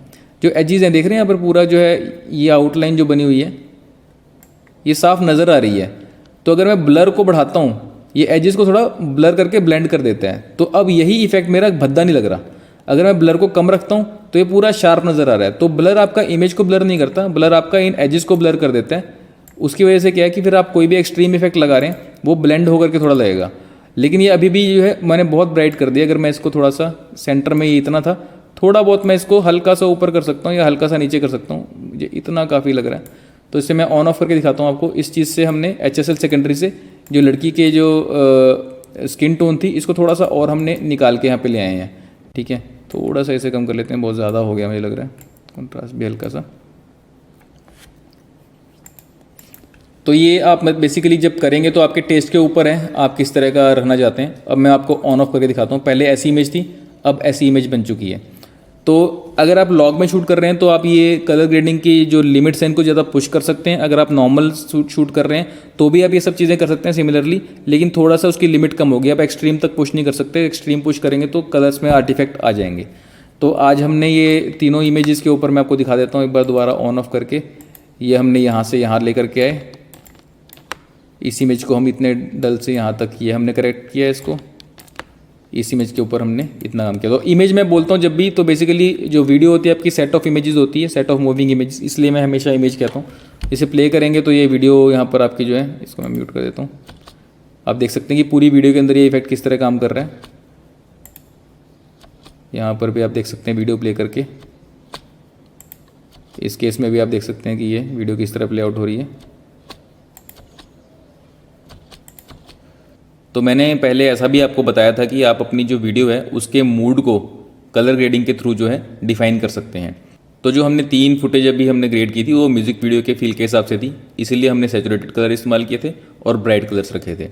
जो एजेस हैं देख रहे हैं यहाँ पर पूरा जो है ये आउटलाइन जो बनी हुई है ये साफ नज़र आ रही है। तो अगर मैं ब्लर को बढ़ाता हूँ, ये एजेस को थोड़ा ब्लर करके ब्लेंड कर देता है, तो अब यही इफेक्ट मेरा भद्दा नहीं लग रहा। अगर मैं ब्लर को कम रखता हूँ तो ये पूरा शार्प नज़र आ रहा है। तो ब्लर आपका इमेज को ब्लर नहीं करता, ब्लर आपका इन एजेस को ब्लर कर देता है। उसकी वजह से क्या है कि फिर आप कोई भी एक्सट्रीम इफेक्ट लगा रहे हैं वो ब्लेंड होकर के थोड़ा लगेगा। लेकिन ये अभी भी जो है मैंने बहुत ब्राइट कर दिया। अगर मैं इसको थोड़ा सा सेंटर में ये इतना था, थोड़ा बहुत मैं इसको हल्का सा ऊपर कर सकता हूँ या हल्का सा नीचे कर सकता हूँ, मुझे इतना काफ़ी लग रहा है। तो इससे मैं ऑन ऑफ करके दिखाता हूँ आपको। इस चीज़ से हमने HSL सेकेंडरी से जो लड़की के जो स्किन टोन थी इसको थोड़ा सा और हमने निकाल के यहाँ पे ले आए हैं। ठीक है, थोड़ा सा इसे कम कर लेते हैं, बहुत ज़्यादा हो गया मुझे लग रहा है, कंट्रास्ट भी हल्का सा। तो ये आप बेसिकली जब करेंगे तो आपके टेस्ट के ऊपर है आप किस तरह का रखना चाहते हैं। अब मैं आपको ऑन ऑफ करके दिखाता हूँ। पहले ऐसी इमेज थी, अब ऐसी इमेज बन चुकी है। तो अगर आप लॉग में शूट कर रहे हैं तो आप ये कलर ग्रेडिंग की जो लिमिट्स हैं इनको ज़्यादा पुश कर सकते हैं। अगर आप नॉर्मल शूट कर रहे हैं तो भी आप ये सब चीज़ें कर सकते हैं सिमिलरली, लेकिन थोड़ा सा उसकी लिमिट कम होगी। आप एक्सट्रीम तक पुश नहीं कर सकते, एक्सट्रीम पुश करेंगे तो कलर्स में आर्टिफैक्ट आ जाएंगे। तो आज हमने ये तीनों इमेजेस के ऊपर मैं आपको दिखा देता हूँ एक बार दोबारा ऑन ऑफ करके। ये हमने यहाँ से यहाँ लेकर के आए, इस इमेज को हम इतने डल से यहाँ तक ये हमने करेक्ट किया है इसको, इस इमेज के ऊपर हमने इतना काम किया। तो इमेज मैं बोलता हूँ जब भी तो बेसिकली जो वीडियो होती है आपकी सेट ऑफ इमेजेस होती है, सेट ऑफ मूविंग इमेजेस, इसलिए मैं हमेशा इमेज कहता हूँ। इसे प्ले करेंगे तो ये वीडियो यहाँ पर आपकी जो है, इसको मैं म्यूट कर देता हूँ। आप देख सकते हैं कि पूरी वीडियो के अंदर ये इफेक्ट किस तरह काम कर रहा है। यहाँ पर भी आप देख सकते हैं वीडियो प्ले करके, इस केस में भी आप देख सकते हैं कि ये वीडियो किस तरह प्ले आउट हो रही है। तो मैंने पहले ऐसा भी आपको बताया था कि आप अपनी जो वीडियो है उसके मूड को कलर ग्रेडिंग के थ्रू जो है डिफाइन कर सकते हैं। तो जो हमने 3 फुटेज अभी हमने ग्रेड की थी वो म्यूज़िक वीडियो के फील के हिसाब से थी, इसीलिए हमने सैचुरेटेड कलर इस्तेमाल किए थे और ब्राइट कलर्स रखे थे।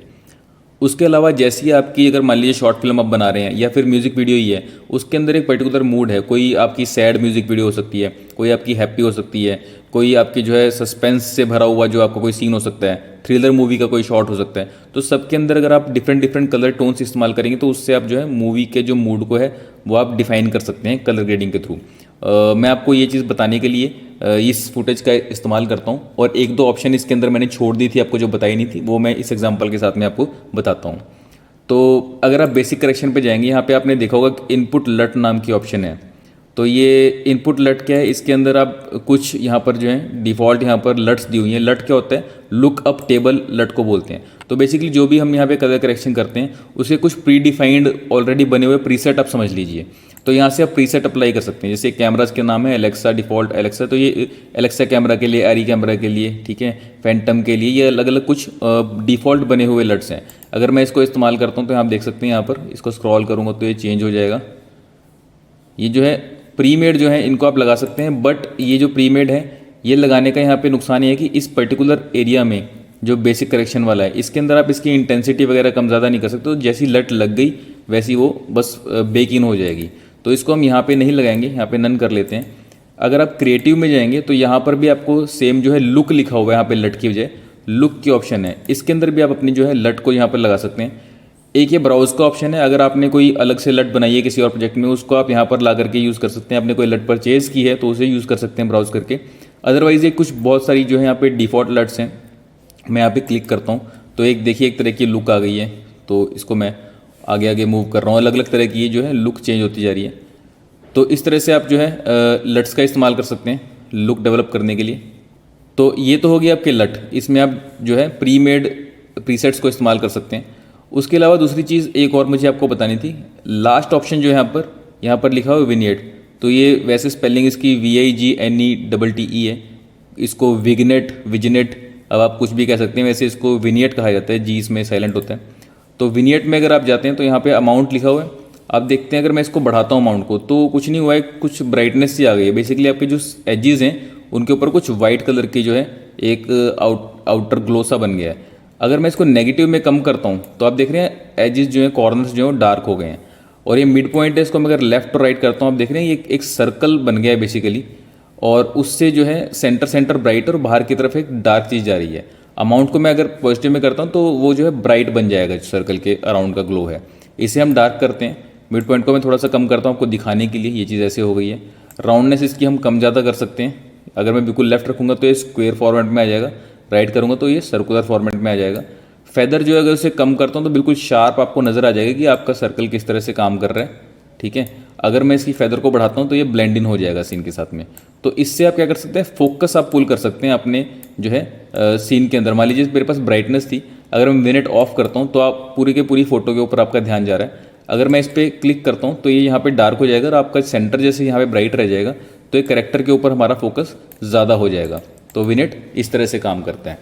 उसके अलावा जैसी आपकी अगर मान लीजिए शॉर्ट फिल्म आप बना रहे हैं या फिर म्यूज़िक वीडियो ही है, उसके अंदर एक पर्टिकुलर मूड है, कोई आपकी सैड म्यूज़िक वीडियो हो सकती है, कोई आपकी हैप्पी हो सकती है, कोई आपकी जो है सस्पेंस से भरा हुआ जो आपका कोई सीन हो सकता है, थ्रिलर मूवी का कोई शॉट हो सकता है। तो सबके अंदर अगर आप डिफरेंट डिफरेंट कलर टोन्स इस्तेमाल करेंगे तो उससे आप जो है मूवी के जो मूड को है वो आप डिफाइन कर सकते हैं कलर ग्रेडिंग के थ्रू। मैं आपको ये चीज़ बताने के लिए इस फुटेज का इस्तेमाल करता हूँ, और 1-2 ऑप्शन इसके अंदर मैंने छोड़ दी थी आपको जो बताई नहीं थी, वो मैं इस एग्जाम्पल के साथ में आपको बताता हूँ। तो अगर आप बेसिक करेक्शन पे जाएंगे, यहाँ पे आपने देखा होगा इनपुट लट नाम की ऑप्शन है। तो ये इनपुट लट क्या है, इसके अंदर आप कुछ यहाँ पर जो है डिफ़ॉल्ट यहाँ पर लट्स दी हुई हैं। लट क्या होता है, लुक अप टेबल लट को बोलते हैं। तो बेसिकली जो भी हम यहाँ पे कलर करेक्शन करते हैं उसके कुछ प्री डिफाइंड ऑलरेडी बने हुए प्रीसेट आप समझ लीजिए। तो यहाँ से आप प्रीसेट अप्लाई कर सकते हैं। जैसे कैमराज के नाम है एलेक्सा, डिफ़ॉल्ट एलेक्सा, तो ये एलेक्सा कैमरा के लिए, एरी कैमरा के लिए, ठीक है, फैंटम के लिए, ये अलग अलग कुछ डिफ़ॉल्ट बने हुए लट्स हैं। अगर मैं इसको इस्तेमाल करता हूँ तो आप देख सकते हैं यहाँ पर इसको स्क्रॉल करूँगा तो ये चेंज हो जाएगा। ये जो है प्री मेड जो है इनको आप लगा सकते हैं, बट ये जो प्री मेड है ये लगाने का यहाँ पे नुकसान ये है कि इस पर्टिकुलर एरिया में जो बेसिक करेक्शन वाला है इसके अंदर आप इसकी इंटेंसिटी वगैरह कम ज़्यादा नहीं कर सकते। तो जैसी लट लग गई वैसी वो बस बेक इन हो जाएगी। तो इसको हम यहाँ पे नहीं लगाएंगे, यहाँ पे नन कर लेते हैं। अगर आप क्रिएटिव में जाएंगे तो यहाँ पर भी आपको सेम जो है लुक लिखा हुआ है, यहाँ पे लट की बजाय लुक की ऑप्शन है, इसके अंदर भी आप अपनी जो है लट को यहाँ पर लगा सकते हैं। एक ये ब्राउज का ऑप्शन है, अगर आपने कोई अलग से लट बनाई है किसी और प्रोजेक्ट में उसको आप यहाँ पर ला करके यूज़ कर सकते हैं। आपने कोई लट परचेज़ की है तो उसे यूज़ कर सकते हैं ब्राउज करके। अदरवाइज़ ये कुछ बहुत सारी जो है यहाँ पे डिफ़ॉल्ट लट्स हैं। मैं यहाँ पे क्लिक करता हूँ तो एक देखिए एक तरह की लुक आ गई है। तो इसको मैं आगे आगे मूव कर रहा हूँ, अलग अलग तरह की ये जो है लुक चेंज होती जा रही है। तो इस तरह से आप जो है लट्स का इस्तेमाल कर सकते हैं लुक डेवलप करने के लिए। तो ये तो हो गया आपके लट, इसमें आप जो है प्री मेड प्रीसेट्स को इस्तेमाल कर सकते हैं। उसके अलावा दूसरी चीज़ एक और मुझे आपको बतानी थी, लास्ट ऑप्शन जो है यहाँ पर लिखा हुआ है विनिएट। तो ये वैसे स्पेलिंग इसकी VIGNETTE है, इसको विजिनेट अब आप कुछ भी कह सकते हैं, वैसे इसको विनिएट कहा जाता है, जी इसमें साइलेंट होता है। तो विनिएट में अगर आप जाते हैं तो यहाँ पे अमाउंट लिखा हुआ है, आप देखते हैं अगर मैं इसको बढ़ाता हूँ अमाउंट को तो कुछ नहीं हुआ है, कुछ ब्राइटनेस सी आ गई है। बेसिकली आपके जो एजेस हैं उनके ऊपर कुछ वाइट कलर की जो है एक आउटर ग्लो सा बन गया है। अगर मैं इसको नेगेटिव में कम करता हूँ तो आप देख रहे हैं एजेस जो हैं, कॉर्नर्स जो हैं डार्क हो गए हैं। और ये मिड पॉइंट है, इसको मैं अगर लेफ्ट और राइट करता हूँ आप देख रहे हैं ये एक सर्कल बन गया है बेसिकली, और उससे जो है सेंटर ब्राइट और बाहर की तरफ एक डार्क चीज़ जा रही है। अमाउंट को मैं अगर पॉजिटिव में करता हूँ तो वो जो है ब्राइट बन जाएगा, जो सर्कल के अराउंड का ग्लो है। इसे हम डार्क करते हैं। मिड पॉइंट को मैं थोड़ा सा कम करता हूँ आपको दिखाने के लिए, ये चीज़ ऐसे हो गई है। राउंडनेस इसकी हम कम ज़्यादा कर सकते हैं। अगर मैं बिल्कुल लेफ्ट रखूँगा तो ये स्क्वायर फॉर्मेट में आ जाएगा, राइट करूँगा तो ये सर्कुलर फॉर्मेट में आ जाएगा। फेदर जो है अगर उसे कम करता हूँ तो बिल्कुल शार्प आपको नज़र आ जाएगा कि आपका सर्कल किस तरह से काम कर रहा है, ठीक है। अगर मैं इसकी फेदर को बढ़ाता हूँ तो ये ब्लेंड इन हो जाएगा सीन के साथ में। तो इससे आप क्या कर सकते हैं, फोकस आप पुल कर सकते हैं अपने जो है सीन के अंदर। मान लीजिए मेरे पास ब्राइटनेस थी, अगर मैं मिनट ऑफ करता हूँ तो आप पूरी के पूरी फोटो के ऊपर आपका ध्यान जा रहा है। अगर मैं इस पर क्लिक करता हूँ तो ये यहाँ पे डार्क हो जाएगा और आपका सेंटर जैसे यहाँ पे ब्राइट रह जाएगा, तो एक कैरेक्टर के ऊपर हमारा फोकस ज़्यादा हो जाएगा। तो विनेट इस तरह से काम करता है।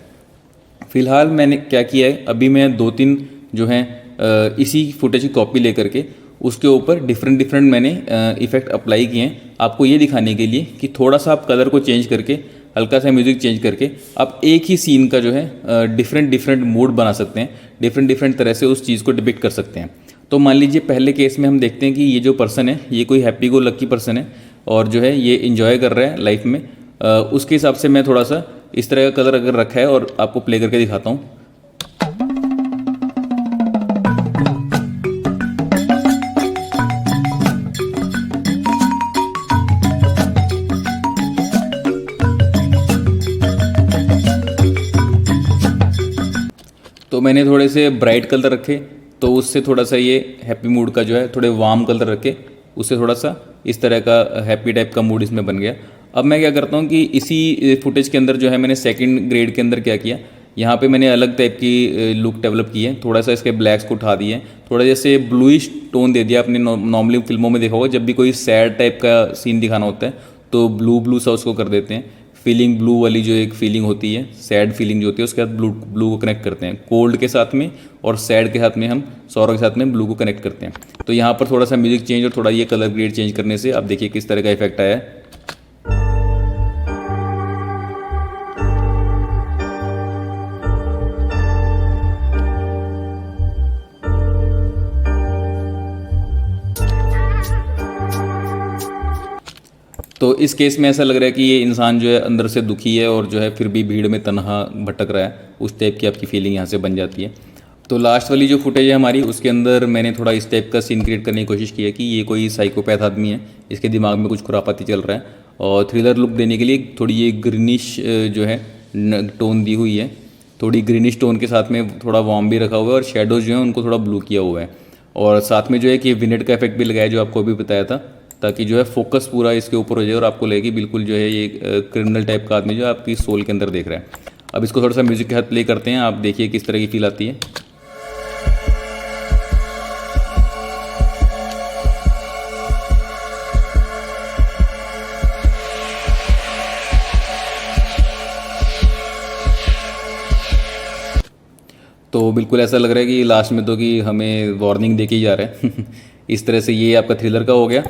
फिलहाल मैंने क्या किया है, अभी मैं 2-3 जो हैं इसी फुटेज की कॉपी लेकर के उसके ऊपर डिफरेंट मैंने इफ़ेक्ट अप्लाई किए हैं, आपको ये दिखाने के लिए कि थोड़ा सा आप कलर को चेंज करके, हल्का सा म्यूज़िक चेंज करके आप एक ही सीन का जो है डिफरेंट मूड बना सकते हैं, डिफरेंट तरह से उस चीज़ को डिपिक्ट कर सकते हैं। तो मान लीजिए पहले केस में हम देखते हैं कि ये जो पर्सन है ये कोई हैप्पी गो लकी पर्सन है और जो है ये इन्जॉय कर रहा है लाइफ में। उसके हिसाब से मैं थोड़ा सा इस तरह का कलर अगर रखा है और आपको प्ले करके दिखाता हूँ। तो मैंने थोड़े से ब्राइट कलर रखे, तो उससे थोड़ा सा ये हैप्पी मूड का जो है थोड़े वार्म कलर रखे, उससे थोड़ा सा इस तरह का हैप्पी टाइप का मूड इसमें बन गया। अब मैं क्या करता हूँ कि इसी फुटेज के अंदर जो है मैंने सेकंड ग्रेड के अंदर क्या किया, यहाँ पे मैंने अलग टाइप की लुक डेवलप की है। थोड़ा सा इसके ब्लैक्स को उठा दिए, थोड़ा जैसे ब्लूइश टोन दे दिया। आपने नॉर्मली फिल्मों में देखा होगा जब भी कोई सैड टाइप का सीन दिखाना होता है तो ब्लू सा उसको कर देते हैं। फीलिंग ब्लू वाली जो एक फीलिंग होती है, सैड फीलिंग जो होती है, उसके साथ ब्लू को कनेक्ट करते हैं। कोल्ड के साथ में और सैड के साथ में हम सौरव के साथ में ब्लू को कनेक्ट करते हैं। तो यहाँ पर थोड़ा सा म्यूजिक चेंज और थोड़ा ये कलर ग्रेड चेंज करने से आप देखिए किस तरह का इफेक्ट आया है। तो इस केस में ऐसा लग रहा है कि ये इंसान जो है अंदर से दुखी है और जो है फिर भी भीड़ में तन्हा भटक रहा है, उस टाइप की आपकी फीलिंग यहाँ से बन जाती है। तो लास्ट वाली जो फुटेज है हमारी, उसके अंदर मैंने थोड़ा इस टाइप का सीन क्रिएट करने की कोशिश की है कि ये कोई साइकोपैथ आदमी है, इसके दिमाग में कुछ खुरापाती चल रहा है, और थ्रिलर लुक देने के लिए थोड़ी ये ग्रीनिश जो है टोन दी हुई है। थोड़ी ग्रीनिश टोन के साथ में थोड़ा वार्म भी रखा हुआ है और शेडोज़ जो है उनको थोड़ा ब्लू किया हुआ है। और साथ में जो है कि विनेट का इफेक्ट भी लगाया जो आपको अभी बताया था, ताकि जो है फोकस पूरा इसके ऊपर हो जाए और आपको लगे बिल्कुल जो है ये क्रिमिनल टाइप का आदमी जो आपकी सोल के अंदर देख रहा है। अब इसको थोड़ा सा म्यूजिक के साथ प्ले करते हैं, आप देखिए किस तरह की फील आती है। तो बिल्कुल ऐसा लग रहा है कि लास्ट में तो कि हमें वार्निंग दे के ही जा रहा है इस तरह से ये आपका थ्रिलर का हो गया।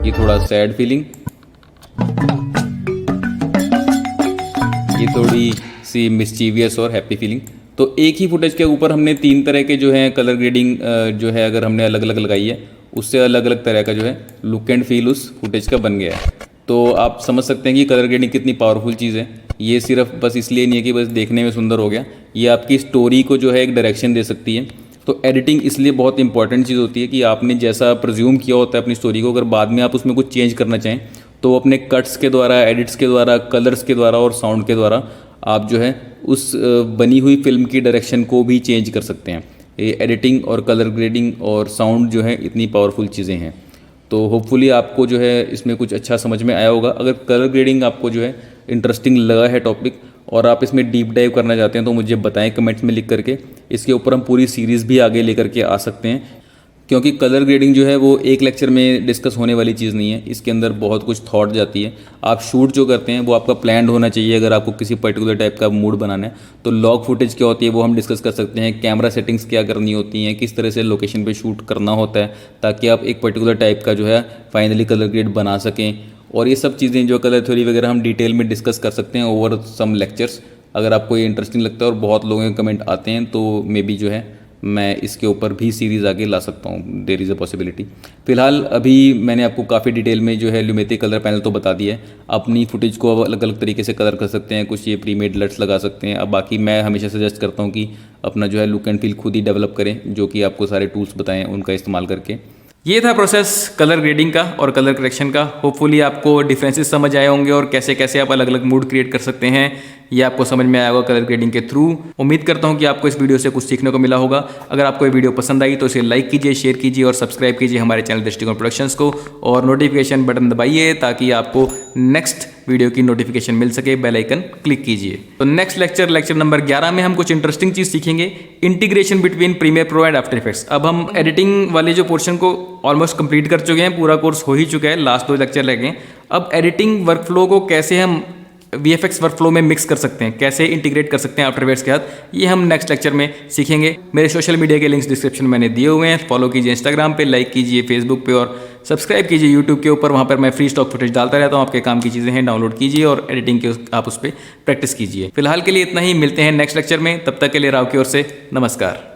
ये थोड़ा सैड फीलिंग, ये थोड़ी सी मिस्चीवियस और हैप्पी फीलिंग। तो एक ही फुटेज के ऊपर हमने 3 तरह के जो है कलर ग्रेडिंग जो है अगर हमने अलग अलग लगाई है, उससे अलग अलग तरह का जो है लुक एंड फील उस फुटेज का बन गया है। तो आप समझ सकते हैं कि कलर ग्रेडिंग कितनी पावरफुल चीज़ है। ये सिर्फ बस इसलिए नहीं है कि बस देखने में सुंदर हो गया, ये आपकी स्टोरी को जो है एक डायरेक्शन दे सकती है। तो एडिटिंग इसलिए बहुत इंपॉर्टेंट चीज़ होती है कि आपने जैसा प्रिज्यूम किया होता है अपनी स्टोरी को, अगर बाद में आप उसमें कुछ चेंज करना चाहें तो अपने कट्स के द्वारा, एडिट्स के द्वारा, कलर्स के द्वारा और साउंड के द्वारा आप जो है उस बनी हुई फिल्म की डायरेक्शन को भी चेंज कर सकते हैं। ये एडिटिंग और कलर ग्रेडिंग और साउंड जो है इतनी पावरफुल चीज़ें हैं। तो होपफुली आपको जो है इसमें कुछ अच्छा समझ में आया होगा। अगर कलर ग्रेडिंग आपको जो है इंटरेस्टिंग लगा है टॉपिक और आप इसमें डीप डाइव करना चाहते हैं तो मुझे बताएं कमेंट्स में लिख करके। इसके ऊपर हम पूरी सीरीज़ भी आगे लेकर के आ सकते हैं, क्योंकि कलर ग्रेडिंग जो है वो एक लेक्चर में डिस्कस होने वाली चीज़ नहीं है। इसके अंदर बहुत कुछ थॉट जाती है। आप शूट जो करते हैं वो आपका प्लान्ड होना चाहिए। अगर आपको किसी पर्टिकुलर टाइप का मूड बनाना है तो लॉग फुटेज क्या होती है वो हम डिस्कस कर सकते हैं। कैमरा सेटिंग्स क्या करनी होती हैं, किस तरह से लोकेशन पे शूट करना होता है, ताकि आप एक पर्टिकुलर टाइप का जो है फाइनली कलर ग्रेड बना सकें। और ये सब चीज़ें जो कलर थ्योरी वगैरह हम डिटेल में डिस्कस कर सकते हैं ओवर सम लेक्चर्स। अगर आपको ये इंटरेस्टिंग लगता है और बहुत लोगों के कमेंट आते हैं तो मे बी जो है मैं इसके ऊपर भी सीरीज़ आगे ला सकता हूँ, देयर इज़ अ पॉसिबिलिटी। फिलहाल अभी मैंने आपको काफ़ी डिटेल में जो है ल्यूमेट्री कलर पैनल तो बता दिया है। अपनी फुटेज को अलग अलग तरीके से कलर कर सकते हैं, कुछ ये प्रीमेड लट्स लगा सकते हैं। अब बाकी मैं हमेशा सजेस्ट करता हूँ कि अपना जो है लुक एंड फील खुद ही डेवलप करें, जो कि आपको सारे टूल्स बताएं उनका इस्तेमाल करके। ये था प्रोसेस कलर ग्रेडिंग का और कलर करेक्शन का। होपफुली आपको डिफरेंसेस समझ आए होंगे और कैसे कैसे आप अलग अलग मूड क्रिएट कर सकते हैं ये आपको समझ में आया होगा कलर ग्रेडिंग के थ्रू। उम्मीद करता हूँ कि आपको इस वीडियो से कुछ सीखने को मिला होगा। अगर आपको ये वीडियो पसंद आई तो इसे लाइक कीजिए, शेयर कीजिए और सब्सक्राइब कीजिए हमारे चैनल दृष्टिकोण प्रोडक्शंस को, और नोटिफिकेशन बटन दबाइए ताकि आपको नेक्स्ट वीडियो की नोटिफिकेशन मिल सके। बेल आइकन क्लिक कीजिए। तो नेक्स्ट लेक्चर नंबर 11 में हम कुछ इंटरेस्टिंग चीज़ सीखेंगे, integration between Premiere Pro and After Effects. अब हम एडिटिंग वाले जो पोर्शन को ऑलमोस्ट कंप्लीट कर चुके हैं, पूरा कोर्स हो ही चुका है, लास्ट 2 लेक्चर रह गए। अब एडिटिंग वर्कफ्लो को कैसे हम VFX वर्कफ्लो में मिक्स कर सकते हैं, कैसे इंटीग्रेट कर सकते हैं आफ्टर इफेक्ट्स के साथ, ये हम नेक्स्ट लेक्चर में सीखेंगे। मेरे सोशल मीडिया के लिंक्स डिस्क्रिप्शन में मैंने दिए हुए हैं, फॉलो कीजिए इंस्टाग्राम पे, लाइक कीजिए फेसबुक पे और सब्सक्राइब कीजिए यूट्यूब के ऊपर। वहाँ पर मैं फ्री स्टॉक फुटेज डालता रहता हूँ, आपके काम की चीज़ें हैं, डाउनलोड कीजिए और एडिटिंग के आप उस पर प्रैक्टिस कीजिए। फिलहाल के लिए इतना ही, मिलते हैं नेक्स्ट लेक्चर में, तब तक के लिए राव की ओर से नमस्कार।